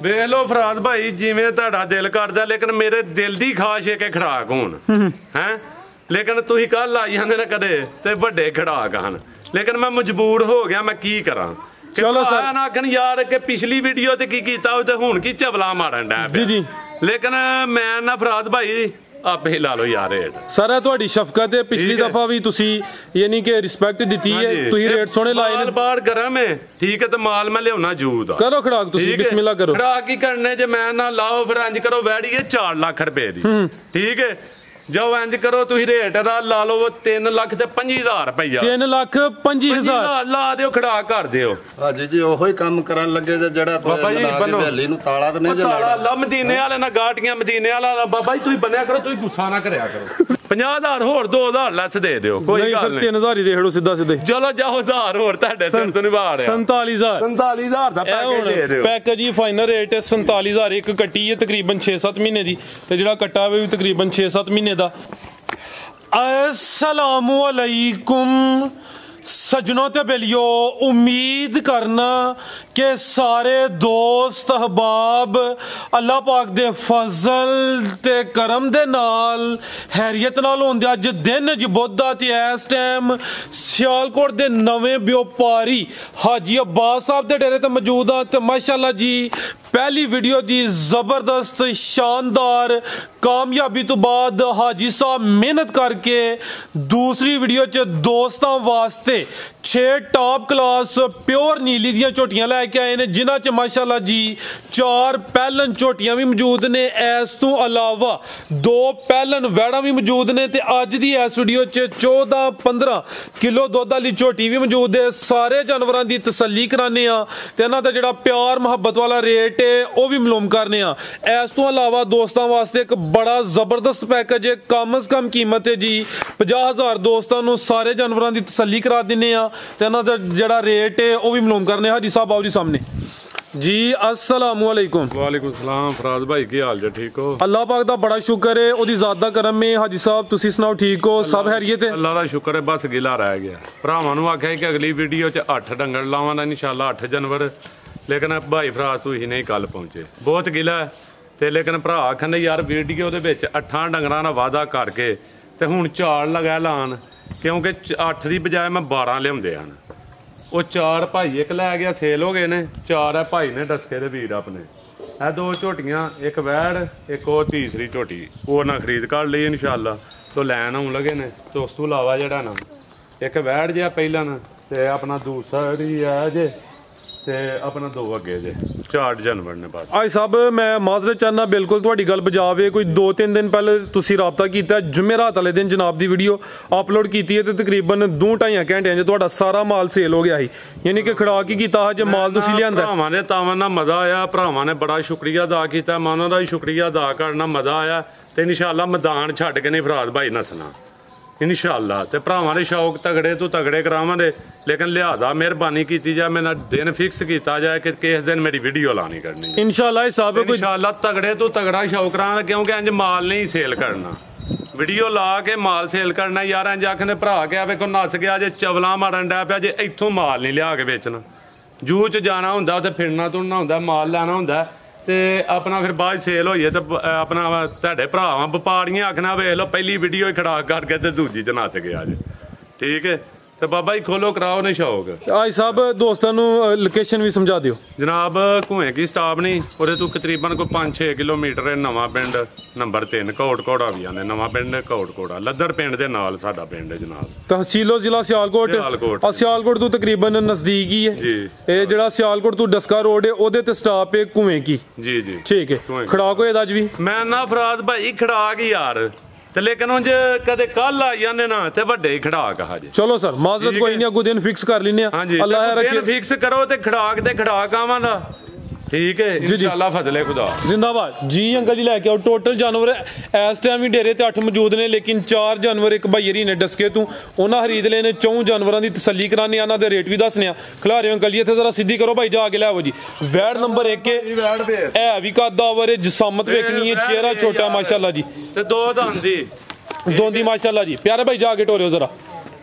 ਵੇਖ ਲੋ ਫਰਾਦ ਭਾਈ ਜਿਵੇਂ ਤੁਹਾਡਾ ਦਿਲ ਕਰਦਾ ਲੇਕਿਨ ਮੇਰੇ ਦਿਲ ਦੀ ਖਾਸ਼ ਹੈ ਕਿ ਖੜਾਕ ਹੋਣ ਹੈ ਲੇਕਿਨ ਤੁਸੀਂ ਕੱਲ ਆਈ ਜਾਂਦੇ ਨੇ ਕਦੇ ਤੇ ਵੱਡੇ ਖੜਾਕ ਹਨ ਲੇਕਿਨ ਮੈਂ ਮਜਬੂਰ ਹੋ ਗਿਆ ਮੈਂ ਕੀ ਕਰਾਂ ਚਲੋ ਸਰ ਨਾ ਆਖਣ ਯਾਰ ਕਿ ਪਿਛਲੀ ਵੀਡੀਓ ਤੇ ਕੀ ਕੀਤਾ ਉਹ ਤੇ ਹੁਣ ਕੀ ਚਵਲਾ ਮਾਰਨ ਡਿਆ ਜੀ ਜੀ ਲੇਕਿਨ ਮੈਂ ਨਾ ਫਰਾਦ ਭਾਈ ਆਪੇ ਲਾ ਲਓ ਯਾਰ ਰੇਟ ਸਰ ਤੁਹਾਡੀ ਸ਼ਫਕਤ ਹੈ ਪਿਛਲੀ ਦਫਾ ਵੀ ਤੁਸੀਂ ਯਾਨੀ ਕਿ ਰਿਸਪੈਕਟ ਦਿੱਤੀ ਹੈ ਤੁਸੀਂ ਰੇਟ ਸੋਹਣੇ ਲਾਏ ਨੇ ਬਾਹਰ ਗਰਮ ਹੈ ਠੀਕ ਹੈ ਤੇ ਮਾਲ ਮੈਂ ਲਿਆਉਣਾ ਜੂਦ ਕਰੋ ਖੜਾਕ ਤੁਸੀਂ ਬਿਸਮਿਲ੍ਲਾ ਕਰੋ ਖੜਾਕ ਕੀ ਕਰਨੇ ਜੇ ਮੈਂ ਨਾ ਲਾਓ ਫਿਰ ਇੰਜ ਕਰੋ ਵੈੜੀਏ 4 ਲੱਖ ਰੁਪਏ ਦੀ ਠੀਕ ਹੈ ਜਾਓ ਇੰਜ ਕਰੋ ਤੁਸੀਂ ਰੇਟ ਦਾ ਲਾ ਲਓ 3 ਲੱਖ ਤੇ 25,000 ਰੁਪਇਆ 3 ਲੱਖ 25,000 ਲਾ ਦਿਓ ਖੜਾ ਕਰ ਦਿਓ ਹਾਂਜੀ ਜੀ ਉਹੋ ਹੀ ਕੰਮ ਕਰਨ ਲੱਗੇ ਜਿਹੜਾ ਤੁਸੀਂ ਹਵੇਲੀ ਨੂੰ ਤਾਲਾ ਤੇ ਨਹੀਂ ਤਾਲਾ ਲਾ ਮਦੀਨੇ ਵਾਲੇ ਨਾਲ ਗਾਟੀਆਂ ਮਦੀਨੇ ਵਾਲਾ ਬਾਬਾ ਜੀ ਤੁਸੀਂ ਬੰਨਿਆ ਕਰੋ ਤੁਸੀਂ ਗੁੱਸਾ ਨਾ ਕਰਿਆ ਕਰੋ 50,000 ਹੋਰ 2,000 ਲੈਸ ਦੇ ਦਿਓ ਕੋਈ ਗੱਲ ਨਹੀਂ 3,000 ਹੀ ਦੇਖ ਲਓ ਸਿੱਧਾ ਸਿੱਧੇ ਚਲੋ ਜਾਓ 1000 ਹੋਰ ਤੁਹਾਡੇ ਸਿਰ ਤੋਂ ਨਿਭਾ ਰਿਹਾ 47,000 ਦਾ ਪੈਕੇਜ ਦੇ ਦਿਓ ਪੈਕੇਜ ਹੀ ਫਾਈਨਲ ਰੇਟ 47,000 ਇੱਕ ਕੱਟੀ ਹੈ ਤਕਰੀਬਨ 6-7 ਮਹੀਨੇ ਦੀ ਤੇ ਜਿਹੜਾ ਕੱਟਾ ਵੀ ਤਕਰੀਬਨ 6-7 ਮਹੀਨੇ ਦਾ अस्सलामु अलैकुम सजनों ते बेलियो उम्मीद करना कि सारे दोस्त अहबाब अल्लाह पाक दे फजल ते करम दे नाल हैरियत नाल होंदे अज दिन ज बुध ते इस टाइम सियालकोट दे नवे व्यापारी हाजी अब्बास साहब दे डेरे ते मौजूद हां ते माशाअल्लाह जी पहली वीडियो दी जबरदस्त शानदार कामयाबी तो बाद हाजी साहब मेहनत करके दूसरी वीडियो च दोस्तों वास्ते 6 टॉप क्लास प्योर नीली दियां झोटियां लैके आए ने जिन्हां च माशाअल्लाह जी 4 पैलन झोटियां भी मौजूद ने इस तो अलावा 2 पैलन वैड़ा भी मौजूद ने ते अज दी इस वीडियो च 14-15 किलो दुध वाली झोटी भी मौजूद है सारे जानवरां दी तसल्ली कराने आ ते इन्हां दा जिहड़ा प्यार मुहब्बत वाला रेट है वो भी मालूम करने आ इस तो अलावा दोस्तों वास्ते एक बड़ा जबरदस्त पैकेज है कम से कम कीमत है जी 50,000 दोस्तों नूं सारे जानवरां दी तसल्ली करा दिने आ ते इन्हां दा जिहड़ा रेट है वो भी मालूम करने हाजी साहब आओ जी सामने जी अस्सलामु अलैकुम वालेकुम सलाम फराज भाई की हाल जे ठीक हो अल्लाह पाक दा बड़ा शुक्र है ओदी ज़ात दा करम है हाजी साहब तुसी सुनाओ ठीक हो सब खैरियत है अल्लाह दा शुक्र है बस गिला रह गया भरावां नूं आख्या कि अगली वीडियो च 8 डंगर लावां इंशाअल्लाह 8 जनवरी लेकिन भाई फराज तुसीं नहीं कल पहुंचे बहुत गिला ते लेकिन भरा आखन यार वीडियो दे विच 8 डंगरां दा वादा करके ते हुण 4 लगा लान क्योंकि 8 दी बजाय मैं 12 लियाउंदे हन वो 4 भाई एक लै गया सेल हो गए ने 4 है भाई ने डसके दे वीर अपने है 2 झोटियां एक वैड़ एक वो तीसरी झोटी वो ना खरीद कर ली इंशाअल्लाह तो लैन आउण लगे ने तो उस तो इलावा जेहड़ा ना एक वैड़ जिहा पहला ना ते अपना दूसरी है जे ते अपना 2 अगे जे 4 जनवरी ने बस आई साहब मैं माजरत चाहना बिल्कुल तुहाडी गल बजावे कोई 2-3 दिन पहले तुसी राबता कीता जुमेरात वाले दिन जनाब दी वीडियो अपलोड कीती है ते तकरीबन 2-2.5 घंटे च तुहाडा सारा माल सेल हो गया ही यानी कि खड़ा की कीता जे माल तुसी लियांदा भरावां ने तावां ना मजा आया भरावां ने बड़ा शुक्रिया अदा कीता मैं उन्हां दा भी शुक्रिया अदा करना मजा आया ते इंशाअल्लाह मैदान छड्ड के नहीं फराज भाई नसना इंशाअल्लाह ते भरावां दे शौक तगड़े तो तगड़े करावांगे लेकिन लिहाजा मेहरबानी की जाए मेरा दिन फिक्स किया जाए कि किस दिन मेरी वीडियो लानी करनी इंशाअल्लाह साहब इंशाअल्लाह तगड़े तो तगड़ा शौक करांगे क्योंकि इंज माल नहीं सेल करना वीडियो ला के माल सेल करना यार इंज आखने भरा के वेखो नस गया जे चवला मारन डै पिया जे इत्थों माल नहीं लिया के बेचना जू च जाना हुंदा उत्थे फिरना तुरना हुंदा माल लैना हुंदा ते अपना फिर बाद सेल होइए तो अपना तुहाडे भरावां व्यापारियां आखना वेख लो पहली वीडियो ही खड़ा करके ते दूजी च नस गया जे ठीक है तो बाबा जी खोलो कराओ ने शौक आज साहब दोस्तों लोकेशन भी समझा दियो जनाब घुए की स्टाप नहीं और तू तकरीबन कोई 5-6 किलोमीटर है नवा पिंड नंबर 3 कोट घोड़ा भी आने नवा पिंड कोट घोड़ा लद्दर पिंड दे नाल साडा पिंड है जनाब तहसीलो जिला सियालकोट सियालकोट तो तकरीबन नजदीक ही है जी ये जड़ा सियालकोट तो डस्का रोड है ओदे ते स्टाप है कुएं की जी जी ठीक है खड़ाक होए दा अज भी मैं ना फराद भाई खड़ाक यार ते लेकिन उंज कदे कल आ जाने ना ते वड्डे ही खड़ाक हाजे चलो सर माजरत कोई नहीं अगो दिन फिक्स कर लेने अल्लाह रखे फिक्स करो ते खड़ाक आवांगा ठीक है इंशाअल्लाह फजले खुदा जिंदाबाद जी अंकल जी लेके आओ टोटल जानवर इस टाइम भी डेरे ते 8 मौजूद ने लेकिन 4 जानवर एक भाईयरी ने डसके तू उन्हें खरीद लेने 4 जानवरों की तसल्ली कराने इन्हां दे रेट भी दसने खिलारे अंकल जी इत्थे जरा सीधी करो भाई जाके ले आओ जी वैड़ नंबर 1 है भी कदावर है जिसामत वेखनी है चेहरा छोटा माशाल्लाह जी ते 2 दांदी दोंदी माशाल्लाह जी प्यारे भाई जाके टोरियो जरा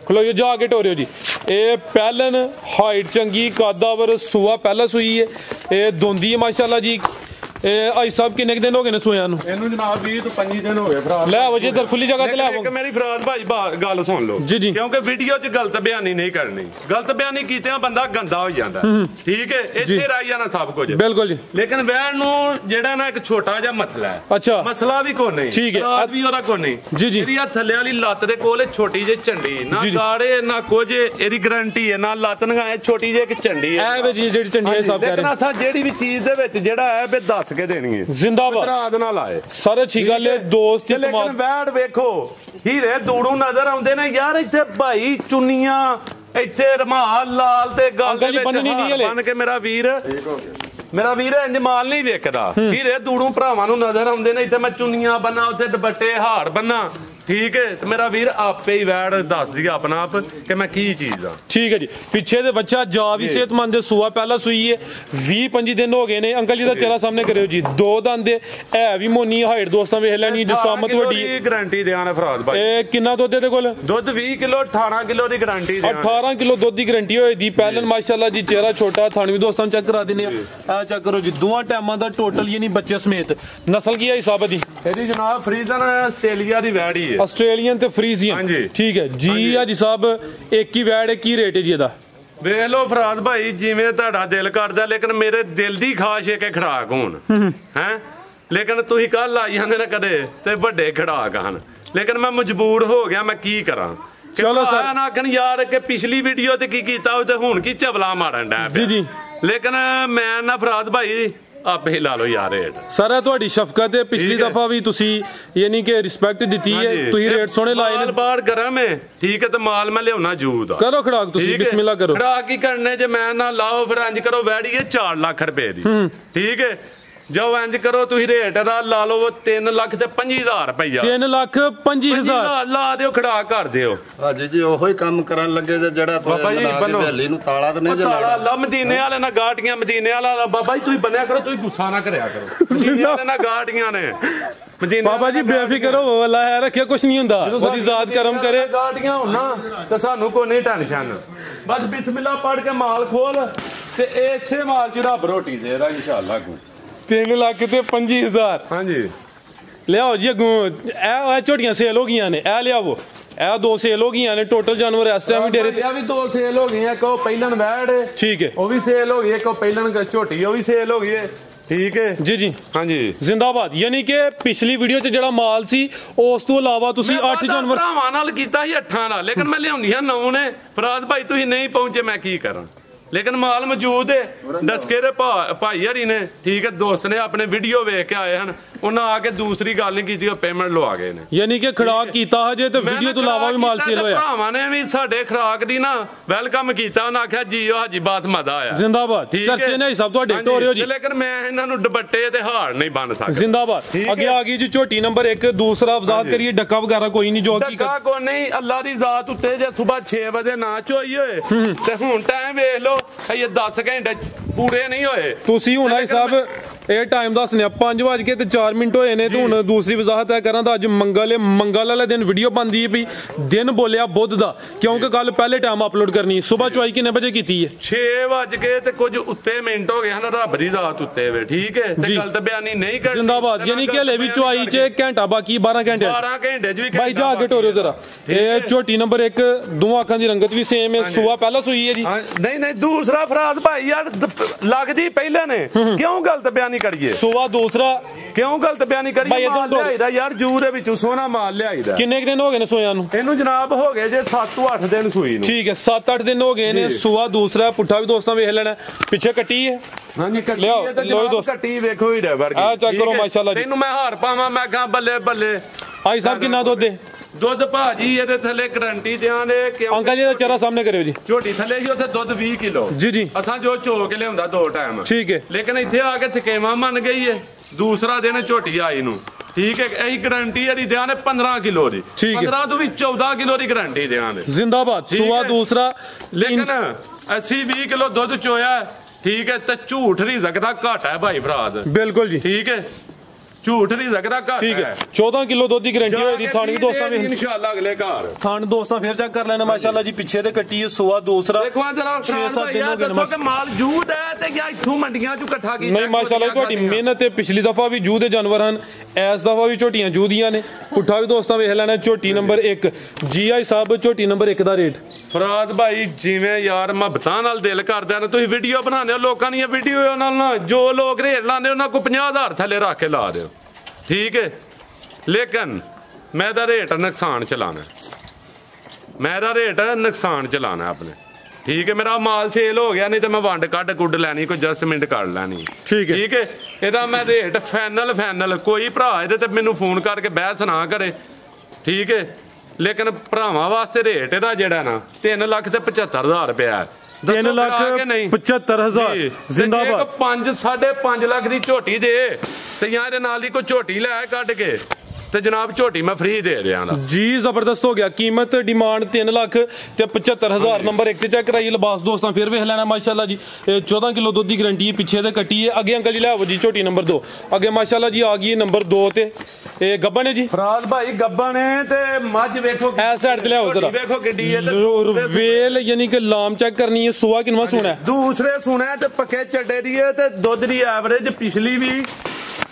खलोइयो जाके टोरियो जी ये पैलन हाइट चंगी कदावर सुआ पहला सुई है ये दोंदी है माशाल्लाह जी ਇਹ ਆਈ ਸਾਹਿਬ ਕਿੰਨੇ ਦਿਨ ਹੋ ਗਏ ਨੇ ਸੋਇਆਂ ਨੂੰ? ਇਹਨੂੰ ਜਨਾਬ 20 ਤੋਂ 25 ਦਿਨ ਹੋ ਗਏ ਫਰਾਦ। ਲੈ ਆਵੋ ਜੀ ਇਧਰ ਖੁੱਲੀ ਜਗ੍ਹਾ ਤੇ ਲੈ ਆਵੋ। ਇੱਕ ਮੇਰੀ ਫਰਾਦ ਭਾਈ ਗੱਲ ਸੁਣ ਲਓ ਜੀ ਜੀ, ਕਿਉਂਕਿ ਵੀਡੀਓ 'ਚ ਗਲਤ ਬਿਆਨੀ ਨਹੀਂ ਕਰਨੀ। ਗਲਤ ਬਿਆਨੀ ਕੀਤਿਆਂ ਬੰਦਾ ਗੰਦਾ ਹੋ ਜਾਂਦਾ, ਠੀਕ ਹੈ, ਇੱਥੇ ਰਹਿ ਜਾਣਾ ਸਭ ਕੁਝ। ਬਿਲਕੁਲ ਜੀ। ਲੇਕਿਨ ਵੈਣ ਨੂੰ ਜਿਹੜਾ ਨਾ ਇੱਕ ਛੋਟਾ ਜਿਹਾ ਮਸਲਾ ਹੈ। ਅੱਛਾ, ਮਸਲਾ ਵੀ ਕੋਈ ਨਹੀਂ, ਠੀਕ ਹੈ, ਵੀ ਉਹਦਾ ਕੋਈ ਨਹੀਂ। ਜੀ ਜੀ, ਇਹਦੀ ਥੱਲੇ ਵਾਲੀ ਲੱਤ ਦੇ ਕੋਲ ਛੋਟੀ ਜਿਹੀ ਝੰਡੀ, ਨਾ ਗਾੜੇ ਨਾ ਕੁਝ, ਇਹਦੀ ਗਾਰੰਟੀ ਹੈ ਨਾ ਲੱਤ ਨਗਾਏ, ਛੋਟੀ ਜਿਹੀ ਇੱਕ ਝੰਡੀ ਹੈ। ਇਹ ਵੇ ਜੀ ਜਿਹੜੀ ਝੰਡੀ ਹੈ ਸਭ ਕਹਿ ਰਹੇ। ਲੇਕਿਨ ਅਸਾਂ ਜਿਹੜੀ ਵੀ ਚੀਜ਼ ਦੇ ਵਿੱਚ ਜਿਹੜਾ ਹੈ ਵੀ ਦੱਸ ਕੇ ਦੇਣੀ ਹੈ। ਜ਼ਿੰਦਾਬਾਦ, ਰਾਤ ਨਾਲ ਆਏ ਸਾਰੇ ਠੀਕ ਗੱਲ ਹੈ ਦੋਸਤ। ਲੇਕਿਨ ਵੈੜ ਵੇਖੋ ਹੀਰੇ ਦੂੜੂ ਨਜ਼ਰ ਆਉਂਦੇ ਨੇ ਯਾਰ। ਇੱਥੇ ਭਾਈ ਚੁੰਨੀਆਂ, ਇੱਥੇ ਰਮਾਲ ਲਾਲ ਤੇ ਗੱਲ ਦੇ ਵਿੱਚ ਬਣ ਕੇ ਮੇਰਾ ਵੀਰ ਇੰਜ ਮਾਲ ਨਹੀਂ ਵੇਖਦਾ। ਹੀਰੇ ਦੂੜੂ ਭਰਾਵਾਂ ਨੂੰ ਨਜ਼ਰ ਆਉਂਦੇ ਨੇ। ਇੱਥੇ ਮੈਂ ਚੁੰਨੀਆਂ ਬੰਨਾ, ਉੱਥੇ ਦੁਪੱਟੇ ਹਾਰ ਬੰਨਾ, ਠੀਕ ਹੈ, ਤੇ ਮੇਰਾ ਵੀਰ ਆਪੇ ਹੀ ਵੈੜ ਦੱਸ ਦਿਆ ਆਪਣਾ ਆਪ ਕਿ ਮੈਂ ਕੀ ਚੀਜ਼ ਆ। ਠੀਕ ਹੈ ਜੀ। ਪਿੱਛੇ ਦੇ ਬੱਚਾ ਜਾ ਵੀ ਸਿਹਤਮੰਦ ਸੂਆ ਪਹਿਲਾਂ ਸੂਈ ਹੈ, 20-25 ਦਿਨ ਹੋ ਗਏ ਨੇ। ਅੰਕਲ ਜੀ ਦਾ ਚਿਹਰਾ ਸਾਹਮਣੇ ਕਰਿਓ ਜੀ। 2 ਦੰਦ ਹੈ ਵੀ ਮੋਨੀ ਹਾਈਟ ਦੋਸਤਾਂ ਵੇਖ ਲੈਣੀ, ਜਸਾਮਤ ਵੱਡੀ। ਗਾਰੰਟੀ ਦਿਆਂ ਨੇ ਫਰਾਦ ਭਾਈ। ਇਹ ਕਿੰਨਾ ਦੁੱਧ ਇਹਦੇ ਕੋਲ? ਦੁੱਧ 20 ਕਿਲੋ 18 ਕਿਲੋ ਦੀ ਗਾਰੰਟੀ। 18 ਕਿਲੋ ਦੁੱਧ ਦੀ ਗਾਰੰਟੀ ਹੋਈ ਦੀ। ਪਹਿਲਨ ਮਾਸ਼ਾਅੱਲਾ ਜੀ, ਚਿਹਰਾ ਛੋਟਾ, ਥਣ ਵੀ ਦੋਸਤਾਂ ਨੂੰ ਚੈੱਕ ਕਰਾ ਦਿੰਦੇ ਆ। ਚੈੱਕ ਕਰੋ ਜੀ, ਦੋਵਾਂ ਟਾਈਮਾਂ ਦਾ ਟੋਟਲ ਯਾਨੀ ਬੱਚੇ ਸਮੇਤ। ਨਸਲ ਕੀ ਹੈ ਹਿਸਾਬ ਦੀ? ਇਹਦੀ ਜਨਾਬ ਫਰੀਜ਼ਨ ਆਸਟ੍ਰੇਲੀਆ ਦੀ ਵੈੜ ਹੀ ਹੈ। ਆਸਟ੍ਰੇਲੀਅਨ ਤੇ ਫਰੀਜ਼ੀਅਨ, ਠੀਕ ਹੈ ਜੀ। ਆ ਜੀ ਸਾਹਿਬ ਇੱਕ ਹੀ ਵੈੜ, ਇੱਕ ਹੀ ਰੇਟ ਹੈ ਜੀ ਇਹਦਾ। ਵੇਖ ਲਓ ਫਰਾਦ ਭਾਈ ਜਿਵੇਂ ਤੁਹਾਡਾ ਦਿਲ ਕਰਦਾ, ਲੇਕਿਨ ਮੇਰੇ ਦਿਲ ਦੀ ਖਾਸ਼ ਹੈ ਕਿ ਖੜਾਕ ਹੋਣ ਹੈ। ਲੇਕਿਨ ਤੁਸੀਂ ਕੱਲ ਆਈ ਜਾਂਦੇ ਨੇ ਕਦੇ ਤੇ ਵੱਡੇ ਖੜਾਕ ਹਨ, ਲੇਕਿਨ ਮੈਂ ਮਜਬੂਰ ਹੋ ਗਿਆ, ਮੈਂ ਕੀ ਕਰਾਂ। ਚਲੋ ਸਰ ਨਾ ਆਖਣ ਯਾਰ ਕਿ ਪਿਛਲੀ ਵੀਡੀਓ ਤੇ ਕੀ ਕੀਤਾ ਉਹ ਤੇ ਹੁਣ ਕੀ ਚਵਲਾ ਮਾਰਨ ਡਿਆ ਜੀ ਜੀ। ਲੇਕਿਨ ਮੈਂ ਨਾ ਫਰਾਦ ਭਾਈ ਆਪੇ ਲਾ ਲਓ ਯਾਰ ਰੇਟ। ਸਰ ਤੁਹਾਡੀ ਸ਼ਫਕਤ ਹੈ, ਪਿਛਲੀ ਦਫਾ ਵੀ ਤੁਸੀਂ ਯਾਨੀ ਕਿ ਰਿਸਪੈਕਟ ਦਿੱਤੀ ਹੈ, ਤੁਸੀਂ ਰੇਟ ਸੋਹਣੇ ਲਾਏ ਨੇ। ਬਾਹਰ ਗਰਮ ਹੈ, ਠੀਕ ਹੈ, ਤੇ ਮਾਲ ਮੈਂ ਲਿਆਉਣਾ ਜੂਦ। ਕਰੋ ਖੜਾਕ ਤੁਸੀਂ, ਬਿਸਮਿਲ੍ਲਾ ਕਰੋ। ਖੜਾਕ ਕੀ ਕਰਨੇ ਜੇ ਮੈਂ ਨਾ ਲਾਓ, ਫਿਰ ਇੰਜ ਕਰੋ ਵੈੜੀਏ 4 ਲੱਖ ਰੁਪਏ ਦੀ, ਠੀਕ ਹੈ। ਜੋ ਇੰਜ ਕਰੋ ਤੁਸੀਂ ਰੇਟ ਦਾ ਲਾ ਲਓ 3,50,000 ਰੁਪਇਆ। 3,50,000 ਲਾ ਦਿਓ, ਖੜਾ ਕਰ ਦਿਓ। ਹਾਂਜੀ ਜੀ, ਉਹੋ ਹੀ ਕੰਮ ਕਰਨ ਲੱਗੇ ਜਿਹੜਾ ਹਵੇਲੀ ਨੂੰ ਤਾਲਾ ਤੇ ਨਹੀਂ ਤਾਲਾ ਲਾ। ਮਦੀਨੇ ਵਾਲੇ ਨਾਲ ਗਾਟੀਆਂ, ਮਦੀਨੇ ਵਾਲਾ ਬਾਬਾ ਜੀ ਤੁਸੀਂ ਬੰਨਿਆ ਕਰੋ, ਤੁਸੀਂ ਗੁੱਸਾ ਨਾ ਕਰਿਆ ਕਰੋ। ਮਦੀਨੇ ਵਾਲੇ ਨਾਲ ਗਾਟੀਆਂ ਨੇ ਬਾਬਾ ਜੀ, ਬੇਫਿਕਰ ਹੋ, ਅੱਲਾ ਹੈ ਰੱਖਿਆ, ਕੁਛ ਨਹੀਂ ਹੁੰਦਾ, ਉਹਦੀ ਜ਼ਾਤ ਕਰਮ ਕਰੇ। ਗਾਟੀਆਂ ਹੋਣਾ ਤੇ ਸਾਨੂੰ ਕੋਈ ਨਹੀਂ ਟੈਨਸ਼ਨ। ਬਸ ਬਿਸਮਿਲ੍ਲਾ ਪੜ ਕੇ ਮਾਲ ਖੋਲ ਤੇ ਇਹ 6 ਮਾਲ ਚ ਰੱਬ ਰੋਟੀ ਦੇਗਾ ਇਨਸ਼ਾਅੱਲਾ। 3,50,000 ਹਾਂਜੀ ਲਿਆਓ ਜੀ। ਅੱਗੋਂ ਇਹ ਝੋਟੀਆਂ ਸੇਲ ਹੋ ਗਈਆਂ ਨੇ, ਇਹ ਲਿਆਵੋ। ਇਹ 2 ਸੇਲ ਹੋ ਗਈਆਂ ਨੇ ਟੋਟਲ ਜਾਨਵਰ ਇਸ ਟਾਈਮ ਡੇਰੇ ਤੇ। ਇਹ ਵੀ 2 ਸੇਲ ਹੋ ਗਈਆਂ, ਇੱਕ ਉਹ ਪਹਿਲਨ ਵੈੜ, ਠੀਕ ਹੈ, ਉਹ ਵੀ ਸੇਲ ਹੋ ਗਈ, ਇੱਕ ਉਹ ਪਹਿਲਨ ਝੋਟੀ ਉਹ ਵੀ ਸੇਲ ਹੋ ਗਈ ਹੈ, ਠੀਕ ਹੈ ਜੀ ਜੀ। ਹਾਂਜੀ ਜ਼ਿੰਦਾਬਾਦ। ਯਾਨੀ ਕਿ ਪਿਛਲੀ ਵੀਡੀਓ 'ਚ ਜਿਹੜਾ ਮਾਲ ਸੀ ਉਸ ਤੋਂ ਇਲਾਵਾ ਤੁਸੀਂ 8 ਜਾਨਵਰ ਭਰਾਵਾਂ ਨਾਲ ਕੀਤਾ ਸੀ 8 ਨਾਲ, ਲੇਕਿਨ ਮੈਂ ਲਿਆਉਂਦੀਆਂ 9 ਨੇ। ਫਰਾਦ ਭਾਈ ਤੁਸੀਂ ਨਹੀਂ ਪਹੁੰਚੇ, ਮੈਂ ਕੀ ਕਰਾਂ। ਲੇਕਿਨ ਮਾਲ ਮੌਜੂਦ ਹੈ। ਦਸਕੇ ਦੇ ਭਾਈ ਹਰੀ ਨੇ, ਠੀਕ ਹੈ, ਦੋਸਤ ਨੇ ਆਪਣੇ ਵੀਡੀਓ ਵੇਖ ਕੇ ਆਏ ਹਨ, ਉਹਨਾਂ ਆ ਕੇ ਦੂਸਰੀ ਗੱਲ ਨਹੀਂ ਕੀਤੀ, ਉਹ ਪੇਮੈਂਟ ਲਵਾ ਗਏ ਨੇ। ਯਾਨੀ ਕਿ ਖੜਾਕ ਕੀਤਾ ਹਜੇ ਤੇ ਵੀਡੀਓ ਤੋਂ ਇਲਾਵਾ ਵੀ ਮਾਲ ਸੇਲ ਹੋਇਆ। ਭਰਾਵਾਂ ਨੇ ਵੀ ਸਾਡੇ ਖਰਾਕ ਦੀ ਨਾ ਵੈਲਕਮ ਕੀਤਾ, ਉਹਨਾਂ ਆਖਿਆ ਜੀ ਉਹ ਹਾਜੀ ਬਾਤ ਮਜ਼ਾ ਆਇਆ। ਜ਼ਿੰਦਾਬਾਦ। ਚਰਚੇ ਨੇ ਸਭ ਤੁਹਾਡੇ ਟੋਰਿਓ ਜੀ, ਲੇਕਿਨ ਮੈਂ ਇਹਨਾਂ ਨੂੰ ਦੁਪੱਟੇ ਤੇ ਹਾਰ ਨਹੀਂ ਬੰਨ ਸਕਦਾ। ਜ਼ਿੰਦਾਬਾਦ। ਅੱਗੇ ਆ ਗਈ ਜੀ ਝੋਟੀ ਨੰਬਰ 1। ਦੂਸਰਾ ਵਜ਼ਾਹਤ ਕਰੀਏ, ਡੱਕਾ ਵਗੈਰਾ ਕੋਈ ਨਹੀਂ ਜੋ ਕੀ ਡੱਕਾ ਕੋਈ ਨਹੀਂ, ਅੱਲਾ ਦੀ ਜ਼ਾਤ ਉੱਤੇ। ਜੇ ਸਵੇਰ 6 ਵਜੇ ਨਾ ਚੋਈ ਹੋਏ ਤੇ ਹੁਣ ਟਾਈਮ ਵੇਖ ਲਓ, ਇਹ 10 ਘੰਟੇ ਪੂਰੇ ਨਹੀਂ ਹੋਏ। ਤੁਸੀਂ ਹੁਣ ਆਈ ਸਾਹਿਬ ਇਹ ਟਾਈਮ ਦੱਸਨੇ 5:04 ਹੋਏ ਨੇ। ਤੇ ਹੁਣ ਦੂਸਰੀ ਵਜ਼ਾਹਤ ਹੈ ਕਰਾਂ ਤਾਂ ਅੱਜ ਮੰਗਲ ਵਾਲੇ ਦਿਨ ਵੀਡੀਓ ਬਣਦੀ ਹੈ ਵੀ ਦਿਨ ਬੋਲਿਆ ਬੁੱਧ ਦਾ, ਕਿਉਂਕਿ ਕੱਲ ਪਹਿਲੇ ਟਾਈਮ ਅਪਲੋਡ ਕਰਨੀ। ਸਵੇਰ ਚੁਆਈ ਕਿੰਨੇ ਵਜੇ ਕੀਤੀ ਹੈ? 6 ਤੇ ਕੁਝ ਉੱਤੇ ਮਿੰਟ ਹੋ ਗਏ ਹਨ, ਰੱਬ ਦੀ ਜ਼ਾਤ ਉੱਤੇ ਵੇ, ਠੀਕ ਹੈ, ਤੇ ਗਲਤ ਬਿਆਨੀ ਨਹੀਂ ਕਰਨੀ। ਜ਼ਿੰਦਾਬਾਦ। ਯਾਨੀ ਕਿ ਹਲੇ ਵੀ ਚੁਆਈ 'ਚ ਘੰਟਾ ਬਾਕੀ, 12 ਘੰਟੇ 12 ਘੰਟੇ ਵੀ ਭਾਈ ਜਾ ਕੇ ਟੋਰਿਓ ਜਰਾ। ਇਹ ਝੋਟੀ ਨੰਬਰ 1, ਦੋਵਾਂ ਅੱਖਾਂ ਦੀ ਰੰਗਤ ਵੀ ਸੇਮ ਹੈ। ਸੂਆ ਪਹਿਲਾਂ ਸੂਈ ਹੈ ਜੀ? ਨਹੀਂ ਦੂਸਰਾ ਫਰਾਦ ਭਾਈ ਯਾਰ ਲੱਗਦੀ ਪਹਿਲੇ ਨੇ, ਕਿਉਂ ਗਲਤ ਬਿਆਨੀ ਕਰੀਏ। ਸੂਆ ਦੂਸਰਾ ਕਿਉਂ ਗਲਤ ਬਿਆਨੀ ਕਰੀਏ। ਮਾਲ ਲਿਆਈਦਾ ਯਾਰ, ਜੂ ਦੇ ਵਿੱਚੋਂ ਸੋਹਣਾ ਮਾਲ ਲਿਆਈਦਾ। ਕਿੰਨੇ ਦਿਨ ਹੋ ਗਏ ਨੇ ਸੋਇਆਂ ਨੂੰ? ਇਹਨੂੰ ਜਨਾਬ ਹੋ ਗਏ ਜੇ 7-8 ਦਿਨ ਸੂਈ ਨੂੰ, ਠੀਕ ਹੈ, 7-8 ਦਿਨ ਹੋ ਗਏ ਨੇ। ਸੂਆ ਦੂਸਰਾ, ਪੁੱਠਾ ਵੀ ਦੋਸਤਾਂ ਵੇਖ ਲੈਣਾ। ਪਿੱਛੇ ਕੱਟੀ ਹੈ, ਹਾਂਜੀ ਕੱਟੀ ਵੇਖੋ ਹੀ ਡੈਵਰ ਆ ਚੈੱਕ ਕਰੋ ਮਾਸ਼ਾਅੱਲਾ ਜੀ। ਤੈਨੂੰ ਮੈਂ ਹਾਰ ਪਾਵਾਂ, ਮੈਂ ਕਹਾਂ ਬੱਲੇ ਬੱਲੇ। ਆਈ ਸਾਹਿਬ ਕਿੰਨਾ ਦੁੱਧ ਹੈ? ਦੁੱਧ ਭਾਜੀ ਇਹਦੇ ਥੱਲੇ ਗਰੰਟੀ ਦਿਆਂ ਨੇ। ਅੰਕਲ ਜੀ ਦਾ ਚਿਹਰਾ ਸਾਹਮਣੇ ਕਰਿਓ ਜੀ। ਝੋਟੀ ਥੱਲੇ ਜੀ ਉੱਥੇ ਦੁੱਧ 20 ਕਿਲੋ ਜੀ ਜੀ। ਅਸਾਂ ਜੋ ਚੋ ਕੇ ਲਿਆਉਂਦਾ 2 ਟਾਈਮ, ਠੀਕ ਹੈ, ਲੇਕਿਨ ਇੱਥੇ ਆ ਕੇ ਥਕੇਵਾ ਮੰਨ ਗਈ ਹੈ। ਦੂਸਰਾ ਦਿਨ ਝੋਟੀ ਆਈ ਨੂੰ, ਠੀਕ ਹੈ, ਇਹੀ ਗਰੰਟੀ ਇਹਦੀ ਦਿਆਂ ਨੇ 15 ਕਿਲੋ ਦੀ। 15 ਤੋਂ ਵੀ 14 ਕਿਲੋ ਦੀ ਗਰੰਟੀ ਦਿਆਂ ਨੇ। ਜ਼ਿੰਦਾਬਾਦ। ਸੂਆ ਦੂਸਰਾ, ਲੇਕਿਨ 80-20 ਕਿਲੋ ਦੁੱਧ ਚੋਇਆ, ਠੀਕ ਹੈ, ਤੇ ਝੂਠ ਨਹੀਂ ਸਕਦਾ, ਘਾਟਾ ਹੈ ਭਾਈ ਫਰਾਦ। ਬਿਲਕੁਲ ਜੀ, ਠੀਕ ਹੈ। ਝੂਠ ਨਹੀਂ ਸਕਦਾ ਘੱਟ ਠੀਕ ਹੈ ਹੈ 14 ਕਿਲੋ ਦੁੱਧ ਦੀ ਗਾਰੰਟੀ ਹੋਏਗੀ ਥਾਣ ਵੀ ਦੋਸਤਾਂ ਵੀ ਇਨਸ਼ਾਅੱਲਾ ਅਗਲੇ ਘਰ ਥਾਣ ਦੋਸਤਾਂ ਫਿਰ ਚੈੱਕ ਕਰ ਲੈਣਾ ਮਾਸ਼ਾਅੱਲਾ ਜੀ ਪਿੱਛੇ ਤੇ ਕੱਟੀ ਹੈ ਸੂਆ ਦੂਸਰਾ ਦੇਖੋ ਜਰਾ 6-7 ਦਿਨ ਹੋ ਗਏ ਦੱਸੋ ਕਿ ਮਾਲ ਜੂਦ ਹੈ ਤੇ ਜਾਂ ਇੱਥੋਂ ਮੰਡੀਆਂ ਚੋਂ ਇਕੱਠਾ ਕੀਤਾ ਨਹੀਂ ਮਾਸ਼ਾਅੱਲਾ ਤੁਹਾਡੀ ਮਿਹਨਤ ਤੇ ਪਿਛਲੀ ਦਫਾ ਵੀ ਜੂਹ ਦੇ ਜਾਨਵਰ ਹਨ ਇਸ ਦਫਾ ਵੀ ਝੋਟੀਆਂ ਜੂਹ ਦੀਆਂ ਨੇ ਪੁੱਠਾ ਵੀ ਦੋਸਤਾਂ ਵੇਖ ਲੈਣਾ ਝੋਟੀ ਨੰਬਰ 1 GI ਸਾਹਿਬ ਝੋਟੀ ਨੰਬਰ 1 ਦਾ ਰੇਟ ਫਰਾਦ ਭਾਈ ਜਿਵੇਂ ਯਾਰ ਮੁਹੱਬਤਾਂ ਨਾਲ ਦਿਲ ਕਰਦਾ ਨਾ ਤੁਸੀਂ ਵੀਡੀਓ ਬਣਾਉਂਦੇ ਹੋ ਲੋਕਾਂ ਦੀਆਂ ਵੀਡੀਓ ਨਾਲ ਨਾ ਜੋ ਲੋਕ ਰੇਟ ਲਾਉਂਦੇ ਉਹਨਾਂ ਕੋ 50,000 ਥੱਲੇ ਰੱਖ ਕੇ ਲਾ ਦਿਓ ਠੀਕ ਹੈ ਲੇਕਿਨ ਮੈਂ ਦਾ ਰੇਟ ਨੁਕਸਾਨ ਚਲਾਣਾ ਆਪਣੇ ਠੀਕ ਹੈ ਮੇਰਾ ਮਾਲ ਸੇਲ ਹੋ ਗਿਆ ਨਹੀਂ ਤੇ ਮੈਂ ਵੰਡ ਕੱਢ ਕੁੱਡ ਲੈਣੀ ਕੋਈ ਐਡਜਸਟਮੈਂਟ ਕਰ ਲੈਣੀ ਠੀਕ ਹੈ ਇਹਦਾ ਮੈਂ ਰੇਟ ਫਾਈਨਲ ਕੋਈ ਭਰਾ ਇਹਦੇ ਤੇ ਮੈਨੂੰ ਫੋਨ ਕਰਕੇ ਬਹਿਸ ਨਾ ਕਰੇ ਠੀਕ ਹੈ ਲੇਕਿਨ ਭਰਾਵਾਂ ਵਾਸਤੇ ਰੇਟ ਇਹਦਾ ਜਿਹੜਾ ਨਾ 3,75,000 ਰੁਪਇਆ 3,75,000 ਜ਼ਿੰਦਾਬਾਦ 5.5 ਲੱਖ ਦੀ ਝੋਟੀ ਦੇ ਤੇ ਜਾਂ ਇਹਦੇ ਨਾਲ ਦੀ ਕੋਈ ਝੋਟੀ ਲੈ ਕੱਢ ਕੇ ਤੇ ਜਨਾਬ ਝੋਟੀ ਮੈਂ ਫ੍ਰੀ ਦੇ ਰਿਹਾ ਨਾ ਜੀ ਜ਼ਬਰਦਸਤ ਹੋ ਗਿਆ ਕੀਮਤ ਡਿਮਾਂਡ 3,75,000 ਨੰਬਰ 1 ਤੇ ਚੈੱਕ ਕਰਾਈਏ ਲਿਬਾਸ ਦੋਸਤਾਂ ਫਿਰ ਵੇਖ ਲੈਣਾ ਮਾਸ਼ਾਅੱਲਾ ਜੀ ਇਹ 14 ਕਿਲੋ ਦੁੱਧ ਦੀ ਗਾਰੰਟੀ ਹੈ ਪਿੱਛੇ ਤੇ ਕੱਟੀ ਹੈ ਅੱਗੇ ਅੰਕਲ ਜੀ ਲੈ ਆਵੋ ਜੀ ਝੋਟੀ ਨੰਬਰ 2 ਅੱਗੇ ਮਾਸ਼ਾਅੱਲਾ ਜੀ ਆ ਗਈ ਨੰਬਰ 2 ਤੇ ਇਹ ਗੱਬਣ ਹੈ ਜੀ ਫਰਾਜ਼ ਭਾਈ ਗੱਬਣ ਹੈ ਤੇ ਮੱਝ ਵੇਖੋ ਐ ਸਾਈਡ ਤੇ ਲਿਆਓ ਜਰਾ ਵੇਖੋ ਕਿੱਡੀ ਹੈ ਤੇ ਵੇਲ ਯਾਨੀ ਕਿ ਲਾਮ ਚੈੱਕ ਕਰਨੀ ਹੈ ਸੁਆ ਕਿੰਨਾ ਸੋਣਾ ਦੂਸਰੇ ਸੁਣਾ ਤੇ ਪੱਕੇ ਚੱਡੇ ਦੀ ਹੈ ਤੇ ਦੁੱਧ ਦੀ ਐਵਰੇਜ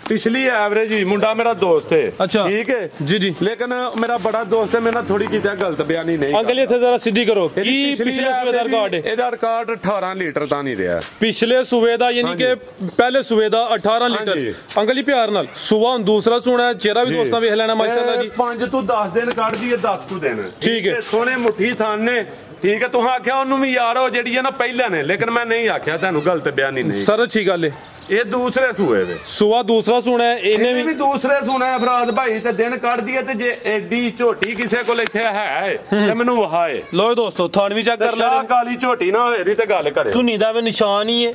ਪਿਛਲੀ ਐਵਰੇਜ ਹੀ ਮੁੰਡਾ ਮੇਰਾ ਦੋਸਤ ਹੈ ਅੱਛਾ ਠੀਕ ਹੈ ਜੀ ਲੇਕਿਨ ਮੇਰਾ ਬੜਾ ਦੋਸਤ ਹੈ ਮੇਰੇ ਨਾਲ ਥੋੜੀ ਕੀਤਾ ਗਲਤ ਬਿਆਨੀ ਨਹੀਂ ਅੰਕਲ ਇੱਥੇ ਜ਼ਰਾ ਸਿੱਧੀ ਕਰੋ ਕੀ ਪਿਛਲੇ ਸੂਏ ਦਾ ਰਿਕਾਰਡ ਹੈ ਇਹਦਾ ਰਿਕਾਰਡ 18 ਲੀਟਰ ਤਾਂ ਨਹੀਂ ਰਿਹਾ ਪਿਛਲੇ ਸੂਏ ਦਾ ਯਾਨੀ ਕਿ ਪਹਿਲੇ ਸੂਏ ਦਾ 18 ਲੀਟਰ ਅੰਕਲ ਜੀ ਪਿਆਰ ਨਾਲ ਸੂਆ ਹੁਣ ਦੂਸਰਾ ਸੂਣਾ ਚਿਹਰਾ ਵੀ ਦੋਸਤਾਂ ਵੇਖ ਲੈਣਾ ਮਾਸ਼ਾਅੱਲਾ ਜੀ 5 ਤੋਂ 10 ਦਿਨ ਕੱਢਦੀ ਹੈ 10 ਕੁ ਦਿਨ ਠੀਕ ਹੈ ਸੋਹਣੇ ਮੁੱਠੀ ਥਾਨ ਨੇ ਠੀਕ ਹੈ ਤੁਸੀਂ ਆਖਿਆ ਉਹਨੂੰ ਵੀ ਯਾਰ ਉਹ ਜਿਹੜੀ ਹੈ ਨਾ ਪਹਿਲਾਂ ਨੇ ਲੇਕਿਨ ਮੈਂ ਨਹੀਂ ਆਖਿਆ ਤੁਹਾਨੂੰ ਗਲਤ ਬਿਆਨੀ ਨਹੀਂ ਸਰ ਅੱਛੀ ਗੱਲ ਹੈ ਇਹ ਦੂਸਰੇ ਸੂਏ ਦੇ ਸੂਆ ਦੂਸਰਾ ਸੁਣਾ ਇਹਨੇ ਵੀ ਦੂਸਰੇ ਸੁਣਾ ਫਰਾਜ਼ ਭਾਈ ਤੇ ਦਿਨ ਕੱਢਦੀ ਹੈ ਤੇ ਜੇ ਐਡੀ ਝੋਟੀ ਕਿਸੇ ਕੋਲ ਇੱਥੇ ਹੈ ਤੇ ਮੈਨੂੰ ਵਹਾਏ ਲੋ ਦੋਸਤੋ ਥਣ ਵੀ ਚੈੱਕ ਕਰ ਲੈਣਾ ਕਾਲੀ ਝੋਟੀ ਨਾ ਹੋਏ ਤੇ ਗੱਲ ਕਰੇ ਧੁਨੀ ਦਾ ਵੀ ਨਿਸ਼ਾਨ ਹੀ ਹੈ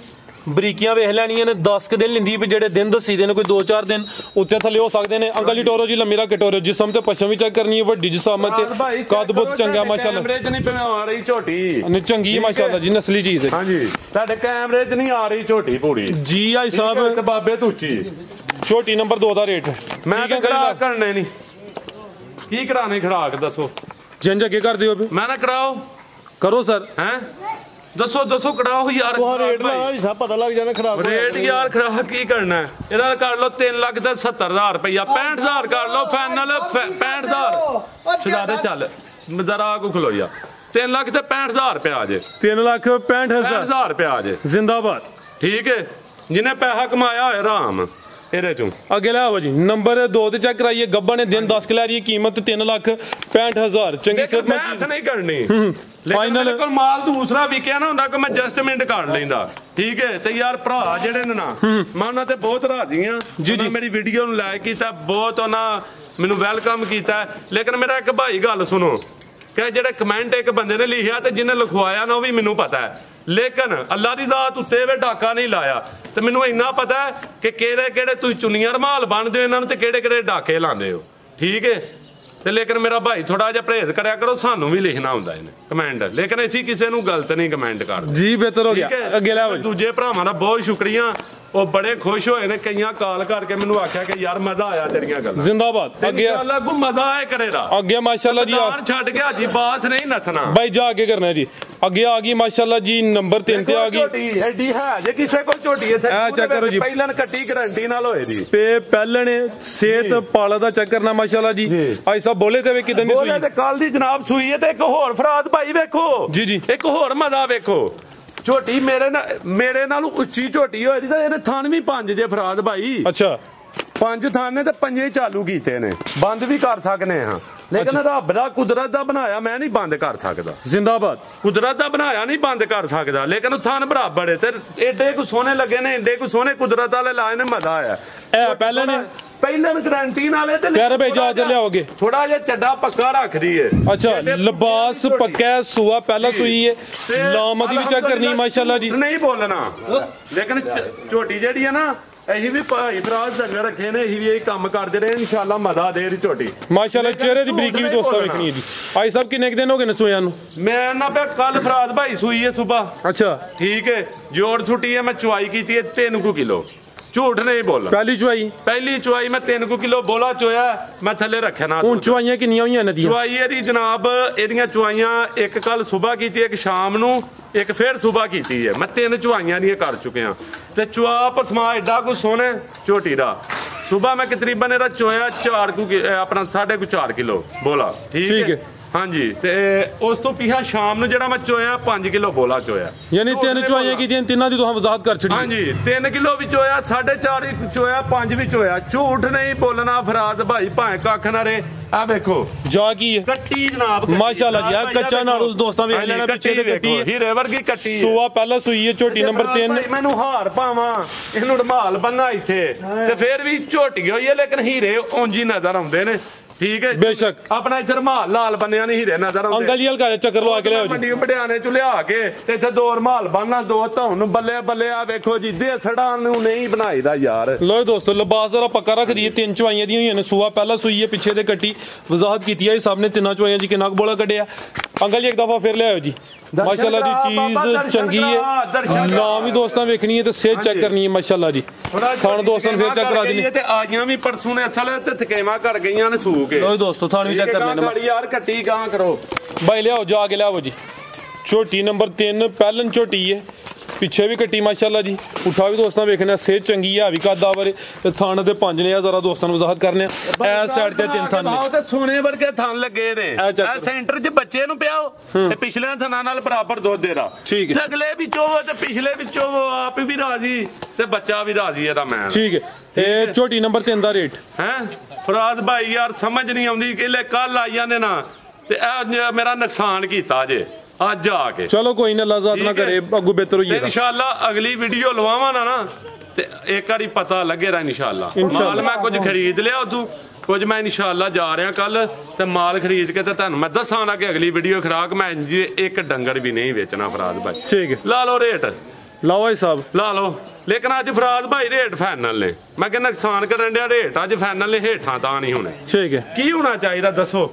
ਬਰੀਕੀਆਂ ਵੇਖ ਲੈਣੀਆਂ ਨੇ 10 ਦਿਨ ਲਿੰਦੀ ਵੀ ਜਿਹੜੇ ਦਿਨ ਦੱਸੀ ਦੇ ਨੇ ਕੋਈ 2-4 ਦਿਨ ਉੱਤੇ ਥੱਲੇ ਹੋ ਸਕਦੇ ਨੇ ਅੰਕਲ ਜੀ ਟੋਰੋ ਜੀ ਲੰਮੀਰਾ ਕਟੋਰੋ ਜਿਸਮ ਤੇ ਪਛਮ ਵੀ ਚੈੱਕ ਕਰਨੀ ਹੈ ਵੱਡੀ ਜਿਸਮ ਤੇ ਕੱਦ ਬਹੁਤ ਚੰਗਾ ਮਾਸ਼ਾਅੱਲਾ ਕੈਮਰੇ 'ਚ ਨਹੀਂ ਪਵਾ ਰਹੀ ਝੋਟੀ ਨਹੀਂ ਚੰਗੀ ਮਾਸ਼ਾਅੱਲਾ ਜੀ ਨਸਲੀ ਚੀਜ਼ ਹੈ ਹਾਂਜੀ ਤੁਹਾਡੇ ਕੈਮਰੇ 'ਚ ਨਹੀਂ ਆ ਰਹੀ ਝੋਟੀ ਪੂਰੀ GI ਸਾਹਿਬ ਤੇ ਬਾਬੇ ਤੁੱਚੀ ਝੋਟੀ ਨੰਬਰ 2 ਦਾ ਰੇਟ ਮੈਂ ਕਿਹੜਾ ਕਰਨੇ ਨਹੀਂ ਕੀ ਕਰਾਣੇ ਖੜਾਕ ਦੱਸੋ ਜਿੰਜ ਅੱਗੇ ਕਰ ਦਿਓ ਮੈਂ ਨਾ ਕਰਾਓ ਕਰੋ ਸਰ ਹੈ ਦੱਸੋ ਕਰਾਓ ਯਾਰ ਰੇਟ ਨਾ ਸਭ ਪਤਾ ਲੱਗ ਜਾਣਾ ਖਰਾਬ ਰੇਟ ਯਾਰ ਖਰਾਬ ਕੀ ਕਰਨਾ ਇਹਦਾ ਕਰ ਲਓ 3,70,000 ਰੁਪਇਆ 65,000 ਕਰ ਲਓ ਫਾਈਨਲ 65,000 ਸ਼ਦਾਰੇ ਚੱਲ ਜ਼ਰਾ ਕੋ ਖਲੋ ਜਾ 3,65,000 ਰੁਪਇਆ ਜੇ 3,65,000 ਰੁਪਇਆ ਜੇ ਜ਼ਿੰਦਾਬਾਦ ਠੀਕ ਹੈ ਜਿਹਨੇ ਪੈਸਾ ਕਮਾਇਆ ਹੋਇਆ ਆਰਾਮ ਇਹਦੇ ਚੋਂ ਅੱਗੇ ਲੈ ਆਵੋ ਜੀ ਨੰਬਰ 2 ਤੇ ਚੈੱਕ ਕਰਾਈਏ ਗੱਬਾ ਨੇ ਦਿਨ 10 ਲੈ ਰਹੀ ਹੈ ਕੀਮਤ 3,65,000 ਚੰਗੀ ਸਿਹਤ ਮੈਂ ਨਹੀਂ ਕਰਨੀ ਫਾਈਨਲ ਕੋਲ ਮਾਲ ਦੂਸਰਾ ਵਿਕਿਆ ਨਾ ਹੁੰਦਾ ਕਿ ਮੈਂ ਐਡਜਸਟਮੈਂਟ ਕਰ ਲੈਂਦਾ ਠੀਕ ਹੈ ਤੇ ਯਾਰ ਭਰਾ ਜਿਹੜੇ ਨੇ ਨਾ ਮੈਂ ਉਹਨਾਂ ਤੇ ਬਹੁਤ ਰਾਜ਼ੀ ਆ ਜੀ ਮੇਰੀ ਵੀਡੀਓ ਨੂੰ ਲਾਈਕ ਕੀਤਾ ਬਹੁਤ ਉਹਨਾਂ ਮੈਨੂੰ ਵੈਲਕਮ ਕੀਤਾ ਲੇਕਿਨ ਮੇਰਾ ਇੱਕ ਭਾਈ ਗੱਲ ਸੁਣੋ ਕਿ ਜਿਹੜੇ ਕਮੈਂਟ ਇੱਕ ਬੰਦੇ ਨੇ ਲਿਖਿਆ ਤੇ ਜਿਹਨੇ ਲਿਖਵਾਇਆ ਨਾ ਉਹ ਵੀ ਮੈਨੂੰ ਪਤਾ ਹੈ ਲੇਕਿਨ ਅੱਲਾ ਦੀ ਜ਼ਾਤ ਉੱਤੇ ਵੇ ਡਾਕਾ ਨਹੀਂ ਲਾਇਆ ਤੇ ਮੈਨੂੰ ਇੰਨਾ ਪਤਾ ਹੈ ਕਿ ਕਿਹੜੇ ਤੁਸੀਂ ਚੁੰਨੀਆਂ ਰਮਾਲ ਬਣਦੇ ਹੋ ਇਹਨਾਂ ਨੂੰ ਤੇ ਕਿਹੜੇ ਡਾਕੇ ਲਾਉਂਦੇ ਹੋ ਠੀਕ ਹੈ ਤੇ ਲੇਕਿਨ ਮੇਰਾ ਭਾਈ ਥੋੜਾ ਜਿਹਾ ਪਰਹੇਜ਼ ਕਰਿਆ ਕਰੋ ਸਾਨੂੰ ਵੀ ਲਿਖਣਾ ਹੁੰਦਾ ਇਹਨੇ ਕਮੈਂਟ ਲੇਕਿਨ ਅਸੀਂ ਕਿਸੇ ਨੂੰ ਗਲਤ ਨਹੀਂ ਕਮੈਂਟ ਕਰਦੇ ਜੀ ਬਿਹਤਰ ਹੋ ਗਿਆ ਅੱਗੇ ਲੈ ਦੂਜੇ ਭਰਾਵਾਂ ਦਾ ਬਹੁਤ ਸ਼ੁਕਰੀਆ ਉਹ ਬੜੇ ਖੁਸ਼ ਹੋਏ ਨੇ ਕਈਆਂ ਕਾਲ ਕਰਕੇ ਮੈਨੂੰ ਆਖਿਆ ਕਿ ਯਾਰ ਮਜ਼ਾ ਆਇਆ ਤੇਰੀਆਂ ਗੱਲਾਂ ਜ਼ਿੰਦਾਬਾਦ ਅੱਗੇ ਅੱਲਾ ਕੋ ਮਜ਼ਾ ਆਏ ਕਰੇਗਾ ਅੱਗੇ ਮਾਸ਼ਾਅੱਲਾ ਜੀ ਛੱਡ ਕੇ ਹਾਜੀ ਬਾਸ ਨਹੀਂ ਨਸਣਾ ਭਾਈ ਜਾ ਕੇ ਕਰਨਾ ਜੀ ਅੱਗੇ ਆ ਗਈ ਮਾਸ਼ਾਅੱਲਾ ਜੀ ਨੰਬਰ 3 ਤੇ ਆ ਗਈ ਝੋਟੀ ਐਡੀ ਹੈ ਜੇ ਕਿਸੇ ਕੋਲ ਝੋਟੀ ਇੱਥੇ ਚੈੱਕ ਕਰੋ ਜੀ ਪਹਿਲਣ ਕੱਟੀ ਗਾਰੰਟੀ ਨਾਲ ਹੋਏ ਜੀ ਤੇ ਪਹਿਲਣ ਸਿਹਤ ਪਾਲਾ ਦਾ ਚੈੱਕ ਕਰਨਾ ਮਾਸ਼ਾਅੱਲਾ ਜੀ ਆਈ ਸਾਹਿਬ ਬੋਲੇ ਤੇ ਵੇ ਕਿਦਾਂ ਦੀ ਸੂਈ ਤੇ ਕੱਲ ਦੀ ਜਨਾਬ ਸੂਈ ਹੈ ਤੇ ਇੱਕ ਹੋਰ ਫਰਾਦ ਭਾਈ ਵੇਖੋ ਜੀ ਇੱਕ ਹੋਰ ਮਜ਼ਾ ਵੇਖੋ ਝੋਟੀ ਮੇਰੇ ਨਾਲੋਂ ਉੱਚੀ ਝੋਟੀ ਹੋਈ ਤਾਂ ਇਹਦੇ ਥਣ ਵੀ 5 ਜੇ ਫਰਾਦ ਭਾਈ ਅੱਛਾ 5 ਥਣ ਨੇ ਤੇ 5 ਚਾਲੂ ਕੀਤੇ ਨੇ ਬੰਦ ਵੀ ਕਰ ਸਕਨੇ ਹਾਂ ਲੇਕਿਨ ਰੱਬ ਦਾ ਕੁਦਰਤ ਦਾ ਬਣਾਇਆ ਮੈਂ ਨਹੀਂ ਬੰਦ ਕਰ ਸਕਦਾ ਜ਼ਿੰਦਾਬਾਦ ਕੁਦਰਤ ਦਾ ਬਣਾਇਆ ਨਹੀਂ ਬੰਦ ਕਰ ਸਕਦਾ ਲੇਕਿਨ ਥਣ ਬਰਾਬਰ ਹੈ ਤੇ ਏਡੇ ਕੁ ਸੋਹਣੇ ਲੱਗੇ ਨੇ ਏਡੇ ਕੁ ਸੋਹਣੇ ਕੁਦਰਤ ਵਾਲੇ ਲਾਏ ਨੇ ਮਜ਼ਾ ਆਇਆ ਇਹ ਪਹਿਲਾਂ ਗਰੰਟੀ ਨਾਲੇ ਤੇ ਪਿਆਰੇ ਭਾਈ ਜਾ ਲਿਆਓਗੇ ਥੋੜਾ ਜਿਹਾ ਚੱਡਾ ਪੱਕਾ ਰੱਖਦੀ ਹੈ ਅੱਛਾ ਲਿਬਾਸ ਪੱਕਾ ਸੂਆ ਪਹਿਲਾਂ ਸੂਈ ਹੈ ਲਾਮਦੀ ਵੀ ਚੈੱਕ ਕਰਨੀ ਮਾਸ਼ਾਅੱਲਾ ਜੀ ਨਹੀਂ ਬੋਲਣਾ ਲੇਕਿਨ ਝੋਟੀ ਜਿਹੜੀ ਹੈ ਨਾ ਅਸੀਂ ਵੀ ਭਾਈ ਫਰਾਜ਼ ਡੰਗਰ ਰੱਖੇ ਨੇ ਅਸੀਂ ਵੀ ਇਹ ਕੰਮ ਕਰਦੇ ਰਹੇ ਇਨਸ਼ਾਅੱਲਾ ਮਜ਼ਾ ਦੇ ਰਹੀ ਝੋਟੀ ਮਾਸ਼ਾਅੱਲਾ ਚਿਹਰੇ ਦੀ ਬਰੀਕੀ ਵੀ ਦੋਸਤਾਂ ਵੇਖਣੀ ਹੈ ਜੀ ਆਈ ਸਾਹਿਬ ਕਿੰਨੇ ਦਿਨ ਹੋ ਗਏ ਨੇ ਸੂਇਆਂ ਨੂੰ ਮੈਂ ਨਾ ਪਿਆ ਕੱਲ ਫਰਾਜ਼ ਭਾਈ ਸੂਈ ਹੈ ਸਵੇਰ ਅੱਛਾ ਠੀਕ ਹੈ ਜੋੜ ਛੁੱਟੀ ਹੈ ਮੈਂ ਚੁਆਈ ਕੀਤੀ ਹੈ 3 ਕਿਲੋ ਝੂਠ ਨਹੀਂ ਬੋਲਣਾ। ਪਹਿਲੀ ਚੁਆਈ ਮੈਂ 3 ਕਿਲੋ ਬੋਲਾ ਚੋਇਆ, ਮੈਂ ਥੱਲੇ ਰੱਖਿਆ ਨਾ। ਹੁਣ ਚੁਆਈਆਂ ਕਿੰਨੀਆਂ ਹੋਈਆਂ ਇਹਨਾਂ ਦੀਆਂ? ਚੁਆਈ ਇਹਦੀ ਜਨਾਬ, ਇਹਦੀਆਂ ਚੁਆਈਆਂ ਇੱਕ ਕੱਲ ਸਵੇਰ ਕੀਤੀ, ਇੱਕ ਸ਼ਾਮ ਨੂੰ, ਇੱਕ ਫਿਰ ਸਵੇਰ ਕੀਤੀ ਹੈ। ਮੈਂ 3 ਚੁਆਈਆਂ ਦੀਆਂ ਕਰ ਚੁੱਕਿਆ ਤੇ ਚੁਆ ਪਸਮਾ ਐਡਾ ਕੁ ਸੋਹਣਾ ਝੋਟੀ ਦਾ। ਸਵੇਰ ਮੈਂ ਤਕਰੀਬਨ ਇਹਦਾ ਚੋਇਆ 4.5 ਕਿਲੋ ਬੋਲਾ। ਠੀਕ ਹੈ ਹਾਂਜੀ। ਤੇ ਉਸ ਤੋਂ ਪਿਛਾ ਸ਼ਾਮ ਨੂੰ ਜਿਹੜਾ ਮੈਂ ਚੋਇਆ 5 ਕਿਲੋ ਬੋਲਾ ਚੋਇਆ, ਯਾਨੀ 3 ਚੁਆਈਆਂ ਕੀਤੀਆਂ, ਤਿੰਨਾਂ ਦੀ ਤੁਸੀਂ ਵਜ਼ਾਹਤ ਕਰ ਛੜੀ। ਹਾਂਜੀ 3 ਕਿਲੋ ਵੀ ਚੋਇਆ, 4.5 ਵੀ ਚੋਇਆ, 5 ਵੀ ਚੋਇਆ। ਝੂਠ ਨਹੀਂ ਬੋਲਣਾ ਫਰਾਜ਼ ਭਾਈ, ਭਾਵੇਂ ਕੱਖ ਨਾ ਰੇ। ਆ ਵੇਖੋ ਜਾ ਕੀ ਹੈ ਕੱਟੀ ਜਨਾਬ, ਮਾਸ਼ਾਅੱਲਾ ਜੀ। ਆ ਕੱਚਾ ਨਾਲ ਉਸ ਦੋਸਤਾਂ ਵੇਖ ਲੈਣਾ, ਪਿੱਛੇ ਤੇ ਕੱਟੀ ਹੈ, ਹੀਰੇ ਵਰਗੀ ਕੱਟੀ। ਸੂਆ ਪਹਿਲਾਂ ਸੂਈ ਹੈ ਝੋਟੀ ਨੰਬਰ 3। ਮੈਨੂੰ ਹਾਰ ਪਾਵਾਂ, ਇਹਨੂੰ ਢਮਾਲ ਬੰਨਾ ਇੱਥੇ ਤੇ ਫਿਰ ਵੀ ਝੋਟੀ ਹੋਈ ਹੈ, ਲੇਕਿਨ ਹੀਰੇ ਉਂਝ ਹੀ ਨਜ਼ਰ ਆਉਂਦੇ ਨੇ। ਠੀਕ ਹੈ ਬੇਸ਼ੱਕ ਆਪਣਾ ਇੱਧਰ ਰਮਾਲ ਲਾਲ ਬੰਨਿਆ ਨਹੀਂ ਹੀਰੇ ਨਜ਼ਰ ਆਉਂਦੇ। ਅੰਕਲ ਜੀ ਹਲਕਾ ਚੱਕਰ ਲਵਾ ਕੇ ਲਿਆਓ ਜੀ। ਮੰਡੀ ਬੜਿਆਣੇ ਚ ਲਿਆ ਕੇ ਤੇ ਇੱਥੇ 2 ਰਮਾਲ ਬੰਨਣਾ, 2 ਧੌਣ ਨੂੰ ਬੱਲੇ ਬੱਲੇ। ਆ ਵੇਖੋ ਜੀ, ਦੇਸੜਾਂ ਨੂੰ ਨਹੀਂ ਬਣਾਈਦਾ ਯਾਰ। ਲੋ ਦੋਸਤੋ ਲਿਬਾਸ ਜ਼ਰਾ ਪੱਕਾ ਰੱਖ ਦਈਏ। 3 ਚੁਆਈਆਂ ਦੀਆਂ ਹੋਈਆਂ ਨੇ, ਸੂਆ ਪਹਿਲਾਂ ਸੂਈ ਹੈ, ਪਿੱਛੇ ਤੇ ਕੱਟੀ। ਵਜ਼ਾਹਤ ਕੀਤੀ ਹੈ ਸਭ ਨੇ 3 ਚੁਆਈਆਂ ਜੀ, ਕਿੰਨਾ ਕੁ ਬੋਲਾ ਕੱਢਿਆ। ਅੰਕਲ ਜੀ ਇੱਕ ਦਫਾ ਫਿਰ ਲਿਆਓ ਜੀ। ਮਾਸ਼ਾਅੱਲਾ ਜੀ ਚੀਜ਼ ਚੰਗੀ ਹੈ। ਨਾਮ ਵੀ ਦੋਸਤਾਂ ਵੇਖਣੀ ਹੈ ਤੇ ਸਿਹਤ ਚੈੱਕ ਕਰਨੀ ਹੈ। ਮਾਸ਼ਾਅੱਲਾ ਜੀ ਥਾਣ ਦੋਸਤਾਂ ਨੂੰ ਫਿਰ ਚੈੱਕ ਕਰਾ ਦਿੰਦੇ ਤੇ ਆਈਆਂ ਵੀ ਪਰਸੋਂ ਨੇ ਅਸਲ ਤੇ ਥਕੇਵਾ ਕਰ ਗਈਆਂ ਨੇ ਸੂ ਕੇ। ਲੋ ਦੋਸਤੋ ਥਾਣ ਵੀ ਚੈੱਕ ਕਰਨੇ ਨੇ ਯਾਰ। ਕੱਟੀ ਗਾਂ ਕਰੋ ਬਾਈ, ਲਿਆਓ ਜਾ ਕੇ ਲਿਆਓ ਜੀ। ਝੋਟੀ ਨੰਬਰ 3 ਪਹਿਲਨ ਝੋਟੀ ਹੈ, ਪਿੱਛੇ ਵੀ ਕੱਟੀ ਮਾਸ਼ਾਅੱਲਾ ਜੀ। ਉਠਾ ਵੀ ਦੋਸਤਾਂ ਵੇਖਣਾ, ਸਿਹਤ ਚੰਗੀ ਹੈ, ਵੀ ਕਾਦਾ ਬਾਰੇ ਤੇ ਥਣ ਦੇ 5 ਨੇ। ਜ਼ਰਾ ਦੋਸਤਾਂ ਨੂੰ ਵਜ਼ਾਹਤ ਕਰਨੇ ਆ। ਐ ਸਾਈਡ ਤੇ 3 ਥਣ ਨੇ ਤੇ ਸੋਨੇ ਵਰਗੇ ਥਣ ਲੱਗੇ ਨੇ। ਇਹ ਸੈਂਟਰ 'ਚ ਬੱਚੇ ਨੂੰ ਪਿਆਓ ਤੇ ਪਿਛਲੇ ਥਣਾਂ ਨਾਲ ਬਰਾਬਰ ਦੁੱਧ ਦੇਦਾ। ਠੀਕ ਹੈ। ਅਗਲੇ ਵੀ ਚੋਵੋ ਤੇ ਪਿਛਲੇ ਵੀ ਚੋਵੋ, ਆਪ ਵੀ ਰਾਜ਼ੀ ਤੇ ਬੱਚਾ ਵੀ ਰਾਜ਼ੀ ਇਹਦਾ। ਮੈਂ ਠੀਕ ਹੈ। ਇਹ ਝੋਟੀ ਨੰਬਰ 3 ਦਾ ਰੇਟ ਹੈ ਫਰਾਜ਼ ਭਾਈ ਯਾਰ ਸਮਝ ਨਹੀਂ ਆਉਂਦੀ ਕਿ ਕੱਲ ਆਈ ਜਾਂਦੇ ਨਾ ਤੇ ਇਹ ਮੇਰਾ ਨੁਕਸਾਨ ਕੀਤਾ ਜੇ ਅੱਜ ਆ ਕੇ। ਚਲੋ ਕੋਈ ਨਾ, ਅੱਲਾਹ ਜ਼ਾਤ ਨਾ ਕਰੇ, ਅੱਗੂ ਬਿਹਤਰ ਹੋਈਏ ਇਨਸ਼ਾਅੱਲਾ। ਅਗਲੀ ਵੀਡੀਓ ਲਵਾਵਾਂ ਨਾ ਤੇ ਇੱਕ ਵਾਰੀ ਪਤਾ ਲੱਗੇਗਾ ਇਨਸ਼ਾਅੱਲਾ। ਮਾਲ ਮੈਂ ਕੁਝ ਖਰੀਦ ਲਿਆ ਉਦੋਂ, ਕੁਝ ਮੈਂ ਇਨਸ਼ਾਅੱਲਾ ਜਾ ਰਿਹਾ ਕੱਲ ਤੇ ਮਾਲ ਖਰੀਦ ਕੇ ਤੇ ਤੁਹਾਨੂੰ ਮੈਂ ਦੱਸਾਂਗਾ ਕਿ ਅਗਲੀ ਵੀਡੀਓ ਖਰਾਕ ਮੈਂ ਇੱਕ ਡੰਗਰ ਵੀ ਨਹੀਂ ਵੇਚਣਾ ਫਰਾਜ਼ ਭਾਈ। ਠੀਕ ਹੈ। ਲਾ ਲਓ ਰੇਟ, ਲਾਓ ਭਾਈ ਸਾਹਿਬ ਲਾ ਲਓ। ਲੇਕਿਨ ਅੱਜ ਫਰਾਜ਼ ਭਾਈ ਰੇਟ ਫਾਈਨਲ ਨੇ। ਮੈਂ ਕਹਿੰਦਾ ਨੁਕਸਾਨ ਕਰਨ ਡਿਆ, ਰੇਟ ਅੱਜ ਫਾਈਨਲ ਨੇ, ਹੇਠਾਂ ਤਾਂ ਨਹੀਂ ਹੋਣੇ। ਠੀਕ ਹੈ। ਕੀ ਹੋਣਾ ਚਾਹੀਦਾ ਦੱਸੋ?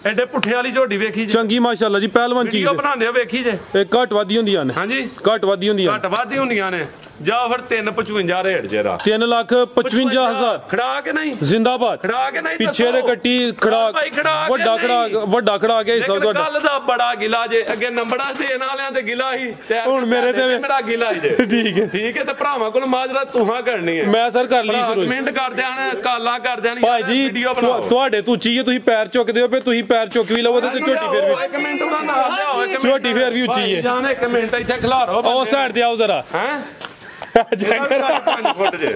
ਐਡੇ ਪੁੱਠੇ ਵਾਲੀ ਝੋਟੀ ਵੇਖੀ ਜੇ ਚੰਗੀ ਮਾਸ਼ਾਅੱਲਾ ਜੀ, ਪਹਿਲਵਾਨ ਚੀਜ਼ ਵੀਡੀਓ ਬਣਾਉਂਦੇ ਹੋ ਵੇਖੀ ਜੇ। ਇਹ ਘੱਟ ਵਾਦੀ ਹੁੰਦੀਆਂ ਨੇ। ਹਾਂਜੀ ਘੱਟ ਵਾਦੀ ਹੁੰਦੀਆਂ, ਘੱਟ ਵਾਦੀ ਹੁੰਦੀਆਂ ਨੇ। ਜਾਂ ਫਿਰ 355 ਰੇਟ ਜਿਹੜਾ 3,55,000 ਖੜਾ ਕੇ ਨਹੀਂ ਜ਼ਿੰਦਾਬਾਦ। ਖੜਾ ਕੇ ਨਹੀਂ ਪਿੱਛੇ ਦੇ ਕੱਟੀ ਖੜਾ, ਵੱਡਾ ਖੜਾ ਕੇ ਹਿੱਸਾ ਤੁਹਾਡਾ। ਕੱਲ ਦਾ ਬੜਾ ਗਿਲਾ ਜੇ, ਅੱਗੇ ਨੰਬਰਾਂ ਦੇਣ ਵਾਲਿਆਂ ਤੇ ਗਿਲਾ ਸੀ, ਹੁਣ ਮੇਰੇ ਤੇ ਮੇਰਾ ਗਿਲਾ ਹੀ ਜੇ। ਠੀਕ ਹੈ। ਠੀਕ ਹੈ। ਤੇ ਭਰਾਵਾਂ ਕੋਲ ਮਾਜਰਾ ਤੁਹਾਂ ਕਰਨੀ ਹੈ। ਮੈਂ ਸਰ ਕਰ ਲਈ ਸ਼ੁਰੂ, ਕਮੈਂਟ ਕਰ ਦੇਣ, ਕਾਲਾਂ ਕਰ ਦੇਣ ਭਾਈ ਜੀ। ਤੁਹਾਡੇ ਤੋਂ ਉੱਚੀ ਹੈ, ਤੁਸੀਂ ਪੈਰ ਚੁੱਕਦੇ ਹੋ, ਫਿਰ ਤੁਸੀਂ ਪੈਰ ਚੁੱਕ ਵੀ ਲਵੋ ਤੇ ਝੋਟੀ ਫਿਰ ਵੀ ਇੱਕ ਮਿੰਟ ਉਹਦਾ ਨਾਮ ਲਿਆਓ। ਝੋਟੀ ਫਿਰ ਵੀ ਉੱਚੀ ਹੈ। ਜਾਨ ਇੱਕ ਮਿੰਟ ਇੱਥੇ ਖਿਲਾਰੋ, ਉਹ ਸਾਈਡ ਤੇ ਆਓ ਜ਼ਰਾ। ਹੈ 5 ਫੁੱਟ ਜੇ।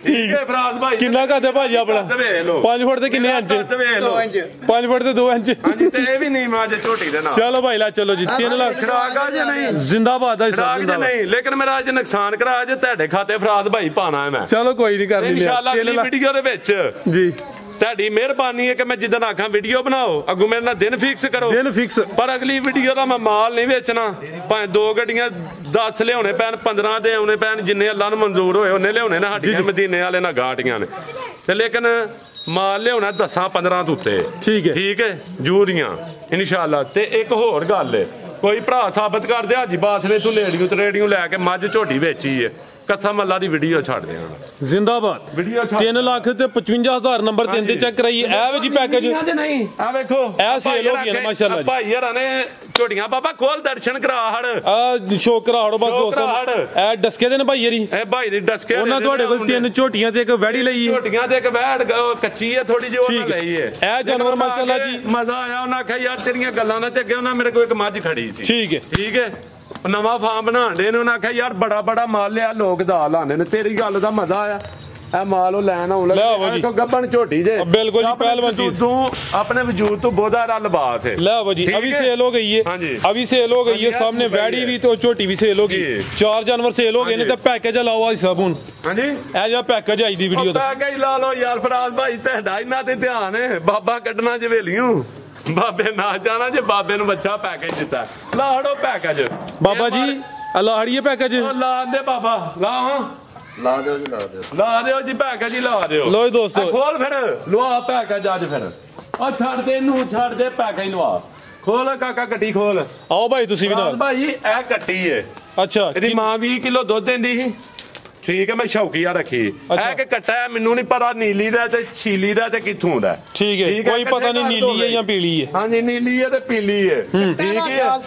ਠੀਕ ਹੈ ਫਰਾਜ਼ ਭਾਈ। ਕਿੰਨਾ ਕਹਦੇ ਭਾਜੀ ਆਪਣਾ? 5 ਫੁੱਟ ਤੇ ਕਿੰਨੇ ਇੰਚ? 2 ਇੰਚ। 5 ਫੁੱਟ ਤੇ 2 ਇੰਚ। ਹਾਂਜੀ ਤੇ ਇਹ ਵੀ ਨਹੀਂ ਮਾਂ ਜੇ ਝੋਟੀ ਦੇ ਨਾਲ। ਚਲੋ ਭਾਈ ਲਾ ਚਲੋ ਜੀ। 3 ਲੱਖ ਖਰਾਕ ਆ ਜੇ ਨਹੀਂ ਜ਼ਿੰਦਾਬਾਦ ਦਾ ਖਰਾਕ ਜੇ ਨਹੀਂ, ਲੇਕਿਨ ਮੇਰਾ ਅੱਜ ਨੁਕਸਾਨ ਕਰਾ ਜੇ ਤੁਹਾਡੇ ਖਾਤੇ ਫਰਾਜ਼ ਭਾਈ ਪਾਣਾ ਹੈ ਮੈਂ। ਚਲੋ ਕੋਈ ਨਹੀਂ, ਕਰ ਲਈ ਇਨਸ਼ਾਅੱਲਾ ਅਗਲੀ ਵੀਡੀਓ ਦੇ ਵਿੱਚ ਜੀ। ਤੁਹਾਡੀ ਮਿਹਰਬਾਨੀ ਹੈ ਕਿ ਮੈਂ ਜਿੱਦਣ ਆਖਾਂ ਵੀਡੀਓ ਬਣਾਓ, ਅੱਗੋਂ ਮੇਰੇ ਨਾਲ ਦਿਨ ਫਿਕਸ ਕਰੋ। ਦਿਨ ਫਿਕਸ। ਪਰ ਅਗਲੀ ਵੀਡੀਓ ਦਾ ਮੈਂ ਮਾਲ ਨਹੀਂ ਵੇਚਣਾ। ਭਾਵੇਂ 2 ਗੱਡੀਆਂ 10 ਲਿਆਉਣੇ ਪੈਣ, 15 ਦੇ ਆਉਣੇ ਪੈਣ, ਜਿੰਨੇ ਅੱਲਾ ਨੂੰ ਮਨਜ਼ੂਰ ਹੋਏ ਉਹਨੇ ਲਿਆਉਣੇ ਨਾ। ਸਾਡੀਆਂ ਮਦੀਨੇ ਵਾਲੇ ਨਾਲ ਗਾਟੀਆਂ ਨੇ ਤੇ ਲੇਕਿਨ ਮਾਲ ਲਿਆਉਣਾ 10-15 ਤੋਂ ਉੱਤੇ। ਠੀਕ ਹੈ। ਠੀਕ ਹੈ ਜੂਰੀਆਂ ਇਨਸ਼ਾਅੱਲਾ। ਤੇ ਇੱਕ ਹੋਰ ਗੱਲ ਹੈ, ਕੋਈ ਭਰਾ ਸਾਬਤ ਕਰ ਦੇ ਹਾਜੀ ਬਾਸ ਨੇ ਤੂੰ ਨੇੜੀਓ ਤੇ ਰੇੜੀਓ ਲੈ ਕੇ ਮੱਝ ਝੋਟੀ ਵੇਚੀ ਹੈ, ਕਸਮ ਅੱਲਾ ਦੀ ਵੀਡੀਓ ਛੱਡ ਦੇਣਾ ਜ਼ਿੰਦਾਬਾਦ। ਵੀਡੀਓ 3 ਲੱਖ ਤੇ 55,000 ਨੰਬਰ 3 ਤੇ ਚੈੱਕ ਕਰਾਈ। ਇਹ ਵੇ ਜੀ ਪੈਕੇਜ ਨਹੀਂ। ਆ ਵੇਖੋ ਇਹ ਸੇਲ ਹੋ ਗਈ ਨੇ ਮਾਸ਼ਾਅੱਲਾ ਜੀ। ਭਾਈ ਯਾਰਾਂ ਨੇ ਝੋਟੀਆਂ ਬਾਬਾ ਖੋਲ ਦਰਸ਼ਨ ਕਰਾ ਹੜ ਆ ਸ਼ੋਕ ਕਰਾ ਹੜੋ ਬਸ ਦੋਸਤੋ। ਇਹ ਡਸਕੇ ਦੇ ਨੇ ਭਾਈ ਯਾਰੀ, ਇਹ ਭਾਈ ਦੀ ਡਸਕੇ ਉਹਨਾਂ ਤੁਹਾਡੇ ਕੋਲ 3 ਝੋਟੀਆਂ ਤੇ ਇੱਕ ਵੈੜੀ ਲਈ। ਝੋਟੀਆਂ ਤੇ ਇੱਕ ਵੈੜ ਕੱਚੀ ਹੈ ਥੋੜੀ ਜਿਹੀ, ਉਹਨਾਂ ਲਈ ਹੈ। ਇਹ ਜਾਨਵਰ ਮਾਸ਼ਾਅੱਲਾ ਜੀ ਮਜ਼ਾ ਆਇਆ। ਉਹਨਾਂ ਆਖਿਆ ਯਾਰ ਤੇਰੀਆਂ ਗੱਲਾਂ ਨਾਲ ਤੇ ਅੱਗੇ ਉਹਨਾਂ ਮੇਰੇ ਕੋਲ ਇੱਕ ਮੱਝ ਖੜੀ ਸੀ। ਠੀਕ ਹੈ। ਠੀਕ ਹੈ। ਨਵਾਂ ਫਾਰਮ ਬਣਾਉਣ ਦੇ ਨੇ, ਉਹਨਾਂ ਆਖਿਆ ਯਾਰ ਬੜਾ ਮਾਲ ਲਿਆ, ਲੋਕ ਦਾ ਲਾਣੇ ਨੇ। ਤੇਰੀ ਗੱਲ ਦਾ ਮਜ਼ਾ ਆਇਆ। ਇਹ ਮਾਲ ਉਹ ਲੈਣ ਆਉਣ ਲੱਗਾ ਗੱਬਣ ਝੋਟੀ ਜੇ। ਬਿਲਕੁਲ ਜੀ ਪਹਿਲਵਾਨ ਚੀਜ਼। ਤੂੰ ਆਪਣੇ ਵਜੂਦ ਤੋਂ ਬੋਧਾ ਰਾ ਲਿਬਾਸ ਹੈ। ਲੈ ਵਾ ਜੀ ਅभी सेल हो गई है। अभी सेल हो गई है। सामने वैड़ी भी तो छोटी भी सेल हो गई। 4 जानवर सेल हो गए ने। तो पैकेज लाओ आज सब हुन। हां जी ਇਹ ਜਿਹੜਾ ਪੈਕੇਜ ਆਈ ਦੀ ਵੀਡੀਓ ਦਾ ਪੈਕੇਜ ਲਾ ਲਓ ਯਾਰ ਫਰਾਜ਼ ਭਾਈ। ਤੁਹਾਡਾ ਇਹਨਾਂ ਤੇ ਧਿਆਨ ਹੈ। ਬਾਬਾ ਕੱਢਣਾ ਜਵੇਲੀਆਂ, ਬਾਬੇ ਨਾ ਜਾਣਾ ਜੇ। ਬਾਬੇ ਨੂੰ ਬੱਚਾ ਪੈਕੇਜ ਦਿੱਤਾ। ਲਾੜੋ ਪੈਕੇਜ ਬਾਬਾ ਜੀ। ਅੱਲਾ ਹੜੀਏ ਪੈਕੇਜ ਲਾ ਦੇ ਬਾਬਾ। ਲਾ ਲਾ ਦਿਓ ਜੀ, ਲਾ ਦਿਓ। ਲਾ ਦਿਓ ਜੀ ਪੈਕੇਜ ਹੀ ਲਾ ਦਿਓ। ਲੋ ਦੋਸਤੋ ਖੋਲ ਫਿਰ ਲਵਾ ਪੈਕੇਜ ਅੱਜ ਫਿਰ। ਉਹ ਛੱਡ ਦੇ ਇਹਨੂੰ, ਛੱਡ ਦੇ ਪੈਕੇਜ ਲਵਾ। ਖੋਲ ਕਾਕਾ ਕੱਟੀ ਖੋਲ। ਆਓ ਭਾਈ ਤੁਸੀਂ ਵੀ ਨਾਲ ਭਾਈ। ਇਹ ਕੱਟੀ ਏ। ਅੱਛਾ। ਇਹਦੀ ਮਾਂ 20 ਕਿਲੋ ਦੁੱਧ ਦਿੰਦੀ ਸੀ। ਠੀਕ ਹੈ ਮੈਂ ਸ਼ੌਕੀਆ ਰੱਖੀ ਇਹ ਕਿ ਕੱਟਾ ਹੈ ਮੈਨੂੰ ਨਹੀਂ ਪਤਾ ਨੀਲੀ ਦਾ ਤੇ ਛੀਲੀ ਦਾ ਤੇ ਕਿੱਥੋਂ ਦਾ ਠੀਕ ਹੈ ਕੋਈ ਪਤਾ ਨਹੀਂ ਨੀਲੀ ਹੈ ਜਾਂ ਪੀਲੀ ਹੈ ਹਾਂਜੀ ਨੀਲੀ ਹੈ ਤੇ ਪੀਲੀ ਹੈ ਠੀਕ ਹੈ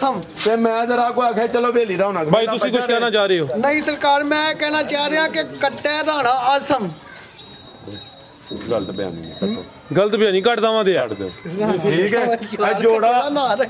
ਤੇ ਮੈਂ ਜਰਾ ਕੋ ਆਖਿਆ ਚਲੋ ਵੇਲੀ ਦਾ ਹੋਣਾ ਭਾਈ ਤੁਸੀਂ ਕੁਝ ਕਹਿਣਾ ਚਾਹ ਰਹੇ ਹੋ ਨਹੀਂ ਸਰਕਾਰ ਮੈਂ ਕਹਿਣਾ ਚਾਹ ਰਿਹਾ ਕਿ ਕੱਟੇ ਰਾਣਾ ਆਸਮ ਗਲਤ ਬਿਆਨ ਨਹੀਂ ਕੱਟੋ ਗਲਤ ਬਿਆਨੀ ਕੱਟ ਦਵਾਂ ਦੇ ਠੀਕ ਹੈ ਇਹ ਜੋੜਾ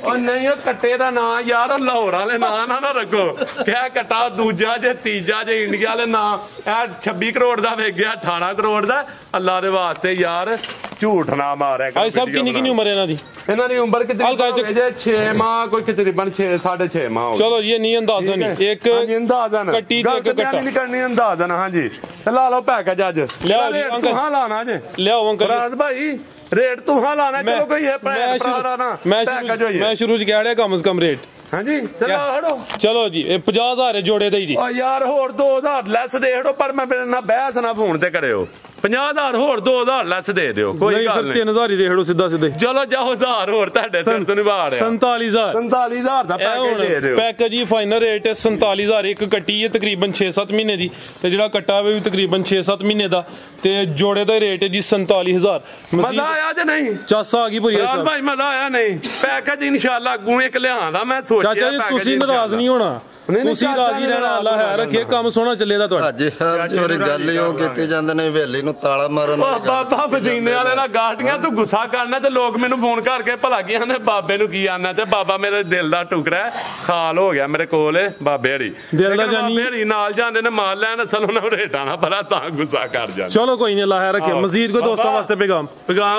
ਉਹ ਨਹੀਂ ਉਹ ਕੱਟੇ ਦਾ ਨਾਂ ਯਾਰ ਲਾਹੌਰ ਵਾਲੇ ਨਾਂ ਨਾ ਰੱਖੋ ਕਿਆ ਕੱਟਾ ਦੂਜਾ ਜੇ ਤੀਜਾ ਜੇ ਇੰਡੀਆ ਵਾਲੇ ਨਾਂ ਇਹ 26 ਕਰੋੜ ਦਾ ਵੇਚ ਗਿਆ 18 ਕਰੋੜ ਦਾ ਅੱਲਾ ਦੇ ਵਾਸਤੇ ਯਾਰ ਝੂਠ ਨਾ ਮਾਰਿਆ ਭਾਈ ਸਾਹਿਬ ਕਿੰਨੀ ਉਮਰ ਹੈ ਇਹਨਾਂ ਦੀ ਉਮਰ ਕਿਤਨੀ ਜੇ 6 ਮਾਹ ਕੋਈ ਤਕਰੀਬਨ 6.5 ਮਾਹ ਹੋ ਚਲੋ ਜੀ ਨਹੀਂ ਅੰਦਾਜ਼ਨ ਇੱਕ ਅੰਦਾਜ਼ਨ ਕੱਟੀ ਤੇ ਇੱਕ ਕੱਟਾ ਨਹੀਂ ਕਰਨੀ ਅੰਦਾਜ਼ਨ ਹਾਂਜੀ ਲਾ ਲਓ ਪੈਕੇਜ ਅੱਜ ਲਿਆਓ ਜੀ ਅੰਕਲ ਹਾਂ ਲਾਣਾ ਜੇ ਲਿਆਓ ਅੰਕਲ ਰਾਜ ਭਾਈ ਰੇਟ ਤੂੰ ਹਾਂ ਲਾਣਾ ਚਲੋ ਕੋਈ ਹੈ ਭਰਾ ਨਾ ਮੈਂ ਸ਼ੁਰੂ ਚ ਕਹਿ ਰਿਹਾ ਕਮ ਸੇ ਕਮ ਰੇਟ ਹਾਂਜੀ ਚਲੋ ਹੜੋ ਚਲੋ ਜੀ ਇਹ 50000 ਜੋੜੇ ਦੇ ਜੀ ਓ ਯਾਰ ਹੋਰ 2000 ਲੈਸ ਦੇ ਹੜੋ ਪਰ ਮੈਂ ਮੇਰੇ ਨਾਲ ਬਹਿਸ ਨਾ ਫੋਨ ਤੇ ਕਰਿਓ 50000 ਹੋਰ 2000 ਲੈਸ ਦੇ ਦਿਓ ਕੋਈ ਗੱਲ ਨਹੀਂ 3000 ਹੀ ਦੇ ਹੜੋ ਸਿੱਧਾ ਸਿੱਧੇ ਚਲੋ ਜਾਓ 1000 ਹੋਰ ਤੁਹਾਡੇ ਸਿਰ ਤੋਂ ਨਿਭਾ ਰਿਹਾ 47000 ਦਾ ਪੈਕੇਜ ਦੇ ਦਿਓ ਪੈਕੇਜ ਹੀ ਫਾਈਨਲ ਰੇਟ ਹੈ 47000 ਇੱਕ ਕੱਟੀ ਹੈ ਤਕਰੀਬਨ 6-7 ਮਹੀਨੇ ਦੀ ਤੇ ਜਿਹੜਾ ਕੱਟਾ ਵੀ ਤਕਰੀਬਨ 6-7 ਮਹੀਨੇ ਦਾ ਤੇ ਜੋੜੇ ਦਾ ਰੇਟ ਹੈ ਜੀ 47000 ਮਜ਼ਾ ਆਇਆ ਜੇ ਨਹੀਂ ਚਾਸਾ ਆ ਗਈ ਭੁਰੀਆ ਸਾਹਿਬ ਭਾਈ ਮਜ਼ਾ ਆਇਆ ਨਹੀਂ ਪੈਕੇਜ ਇਨਸ਼ਾਅੱਲਾ ਅੱਗੋਂ ਇੱਕ ਲਿਆਂਦਾ ਮੈਂ ਸੋਚਿਆ ਚਾਚਾ ਜੀ ਤੁਸੀਂ ਨਾਰਾਜ਼ ਨਹੀਂ ਹੋਣਾ ਤੁਸੀਂ ਰਾਜੀ ਰਹਿਣਾ ਅੱਲਾ ਹੈ ਰੱਖੇ ਕੰਮ ਸੋਹਣਾ ਚੱਲੇਦਾ ਤੁਹਾਡਾ ਅੱਜ ਹਰ ਗੱਲ ਉਹ ਕੀਤੀ ਜਾਂਦੇ ਨੇ ਹਵੇਲੀ ਨੂੰ ਤਾਲਾ ਮਾਰਨ ਬਾਬਾ ਬਜੀਨੇ ਵਾਲੇ ਨਾਲ ਗਾਟੀਆਂ ਤੂੰ ਗੁੱਸਾ ਕਰਨਾ ਤੇ ਲੋਕ ਮੈਨੂੰ ਫੋਨ ਕਰਕੇ ਭਲਾ ਕੀ ਆਂਦੇ ਬਾਬੇ ਨੂੰ ਕੀ ਆਣਾ ਤੇ ਬਾਬਾ ਮੇਰੇ ਦਿਲ ਦਾ ਟੁਕੜਾ ਸਾਲ ਹੋ ਗਿਆ ਮੇਰੇ ਕੋਲ ਬਾਬੇ ਹਰੀ ਦਿਲ ਦਾ ਜਾਨੀ ਬਾਬੇ ਹਰੀ ਨਾਲ ਜਾਂਦੇ ਨੇ ਮਾਲ ਲੈਣ ਅਸਲ ਉਹਨਾਂ ਨੂੰ ਰੇਟਾਂ ਨਾ ਪਤਾ ਤਾਂ ਗੁੱਸਾ ਕਰ ਜਾਂਦੇ ਚਲੋ ਕੋਈ ਨਹੀਂ ਅੱਲਾ ਹੈ ਰੱਖੇ ਮਜ਼ੀਦ ਕੋਈ ਦੋਸਤਾਂ ਵਾਸਤੇ ਪੈਗਾਮ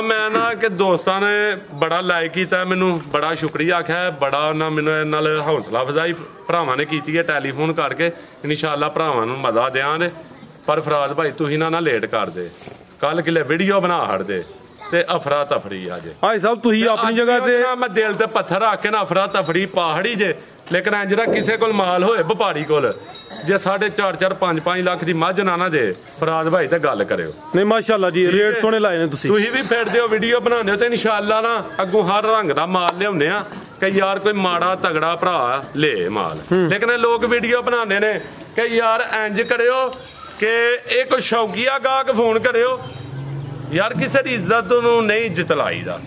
ਮੈਂ ਨਾ ਕਿ ਦੋਸਤਾਂ ਨੇ ਬੜਾ ਲਾਈਕ ਕੀਤਾ ਮੈਨੂੰ ਬੜਾ ਸ਼ੁਕਰੀਆ ਆਖਿਆ ਬੜਾ ਉਹਨਾਂ ਮੈਨੂੰ ਨਾਲ ਹੌਸਲਾ ਅਫਜ਼ਾਈ ਭਰਾਵਾਂ ਨੇ ਕੀਤੀ ਹੈ ਟੈਲੀਫੋਨ ਕਰਕੇ ਇਨਸ਼ਾਅੱਲਾ ਭਰਾਵਾਂ ਨੂੰ ਮਜ਼ਾ ਦਿਆਂਗੇ ਪਰ ਫਰਾਜ਼ ਭਾਈ ਤੁਸੀਂ ਨਾ ਲੇਟ ਕਰਦੇ ਕੱਲ ਕਿਲੇ ਵੀਡੀਓ ਬਣਾ ਹੜਦੇ ਤੇ ਅਫਰਾ ਤਫਰੀ ਆ ਜੇ ਭਾਈ ਸਾਹਿਬ ਤੁਸੀਂ ਆਪਣੀ ਜਗ੍ਹਾ ਤੇ ਮੈਂ ਦਿਲ ਤੇ ਪੱਥਰ ਰੱਖ ਕੇ ਨਾ ਅਫਰਾ ਤਫਰੀ ਪਹਾੜੀ ਜੇ ਲੇਕਿਨ ਜਿਹੜਾ ਕਿਸੇ ਕੋਲ ਮਾਲ ਹੋਏ ਵਪਾਰੀ ਕੋਲ ਜੇ 4.5 5 ਲੱਖ ਦੀ ਮੱਝ ਨਾ ਦੇ ਫਰਾਜ਼ ਭਾਈ ਤੇ ਗੱਲ ਕਰਿਓ ਨਹੀਂ ਮਾਸ਼ਾਅੱਲਾ ਜੀ ਰੇਟ ਸੋਹਣੇ ਲਾਏ ਨੇ ਤੁਸੀਂ ਵੀ ਫਿਰਦੇ ਹੋ ਵੀਡੀਓ ਬਣਾਉਂਦੇ ਹੋ ਤੇ ਇਨਸ਼ਾਅੱਲਾ ਨਾ ਅੱਗੋਂ ਹਰ ਰੰਗ ਦਾ ਮਾਲ ਲਿਆਉਂਦੇ ਆ ਕਿ ਯਾਰ ਕੋਈ ਮਾੜਾ ਤਗੜਾ ਭਰਾ ਲੈ ਮਾਲ ਲੇਕਿਨ ਲੋਕ ਵੀਡੀਓ ਬਣਾਉਂਦੇ ਨੇ ਕਿ ਯਾਰ ਇੰਜ ਕਰਿਓ ਕਿ ਇਹ ਕੋਈ ਸ਼ੌਕੀਆ ਗਾਹਕ ਫੋਨ ਕਰਿਓ ਯਾਰ ਕਿਸੇ ਦੀ ਇੱਜ਼ਤ ਨੂੰ ਨਹੀਂ ਜਿਤਲਾਈਦਾ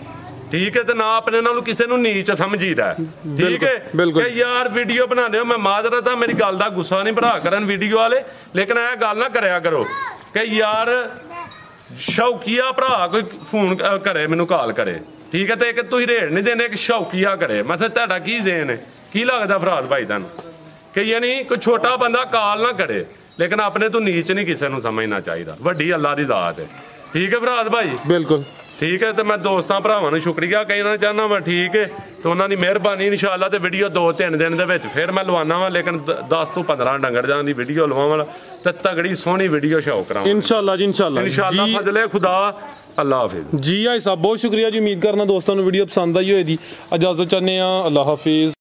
ਠੀਕ ਹੈ ਤੇ ਨਾ ਆਪਣੇ ਨਾਲ ਕਿਸੇ ਨੂੰ ਨੀਚ ਸਮਝੀਦਾ ਠੀਕ ਹੈ ਕਿ ਯਾਰ ਵੀਡੀਓ ਬਣਾਉਂਦੇ ਹੋ ਮੈਂ ਮਾਜ਼ਰਤ ਆ ਮੇਰੀ ਗੱਲ ਦਾ ਗੁੱਸਾ ਨਹੀਂ ਭਰਾ ਕਰਨ ਵੀਡੀਓ ਵਾਲੇ ਲੇਕਿਨ ਇਹ ਗੱਲ ਨਾ ਕਰਿਆ ਕਰੋ ਕਿ ਯਾਰ ਸ਼ੌਕੀਆ ਭਰਾ ਕੋਈ ਫੋਨ ਕਰੇ ਮੈਨੂੰ ਕਾਲ ਕਰੇ ਠੀਕ ਹੈ ਤੇ ਕਿ ਤੁਸੀਂ ਰੇਟ ਨਹੀਂ ਦੇਣੇ ਕਿ ਸ਼ੌਕੀਆ ਕਰੇ ਮਤਲਬ ਤੁਹਾਡਾ ਕੀ ਦੇਣ ਕੀ ਲੱਗਦਾ ਫਰਾਜ਼ ਭਾਈ ਤੁਹਾਨੂੰ ਕਿ ਯਾਨੀ ਕੋਈ ਛੋਟਾ ਬੰਦਾ ਕਾਲ ਨਾ ਕਰੇ ਲੇਕਿਨ ਆਪਣੇ ਤੋਂ ਨੀਚ ਨਹੀਂ ਕਿਸੇ ਨੂੰ ਸਮਝਣਾ ਚਾਹੀਦਾ ਵੱਡੀ ਅੱਲਾ ਦੀ ਦਾਤ ਹੈ ਠੀਕ ਹੈ ਫਰਾਜ਼ ਭਾਈ ਬਿਲਕੁਲ ਠੀਕ ਹੈ ਤੇ ਮੈਂ ਦੋਸਤਾਂ ਭਰਾਵਾਂ ਨੂੰ ਸ਼ੁਕਰੀਆ ਕਹਿਣਾ ਚਾਹੁੰਦਾ ਮੈਂ ਠੀਕ ਹੈ ਤੇ ਉਹਨਾਂ ਦੀ ਮਿਹਰਬਾਨੀ ਇਨਸ਼ਾਅੱਲਾ ਤੇ ਵੀਡੀਓ 2-3 ਦਿਨ ਦੇ ਵਿੱਚ ਫਿਰ ਮੈਂ ਲਵਾਉਣਾ ਵਾ ਲੇਕਿਨ 10 ਤੋਂ 15 ਡੰਗਰ ਜਾਣ ਦੀ ਵੀਡੀਓ ਲਵਾਵਾਂ ਤੇ ਤਗੜੀ ਸੋਹਣੀ ਵੀਡੀਓ ਸ਼ੋ ਕਰਾਵਾਂ ਇਨਸ਼ਾਅੱਲਾ ਜੀ ਇਨਸ਼ਾਅੱਲਾ ਫਜ਼ਲੇ ਖੁਦਾ ਅੱਲਾ ਹਾਫਿਜ਼ ਜੀ ਆਈ ਸਾਹਿਬ ਬਹੁਤ ਸ਼ੁਕਰੀਆ ਜੀ ਉਮੀਦ ਕਰਨਾ ਦੋਸਤਾਂ ਨੂੰ ਵੀਡੀਓ ਪਸੰਦ ਆਈ ਹੋਏਗੀ ਇਜਾਜ਼ਤ ਚਾਹੁੰਦੇ ਆ ਅੱਲਾ ਹਾਫਿਜ਼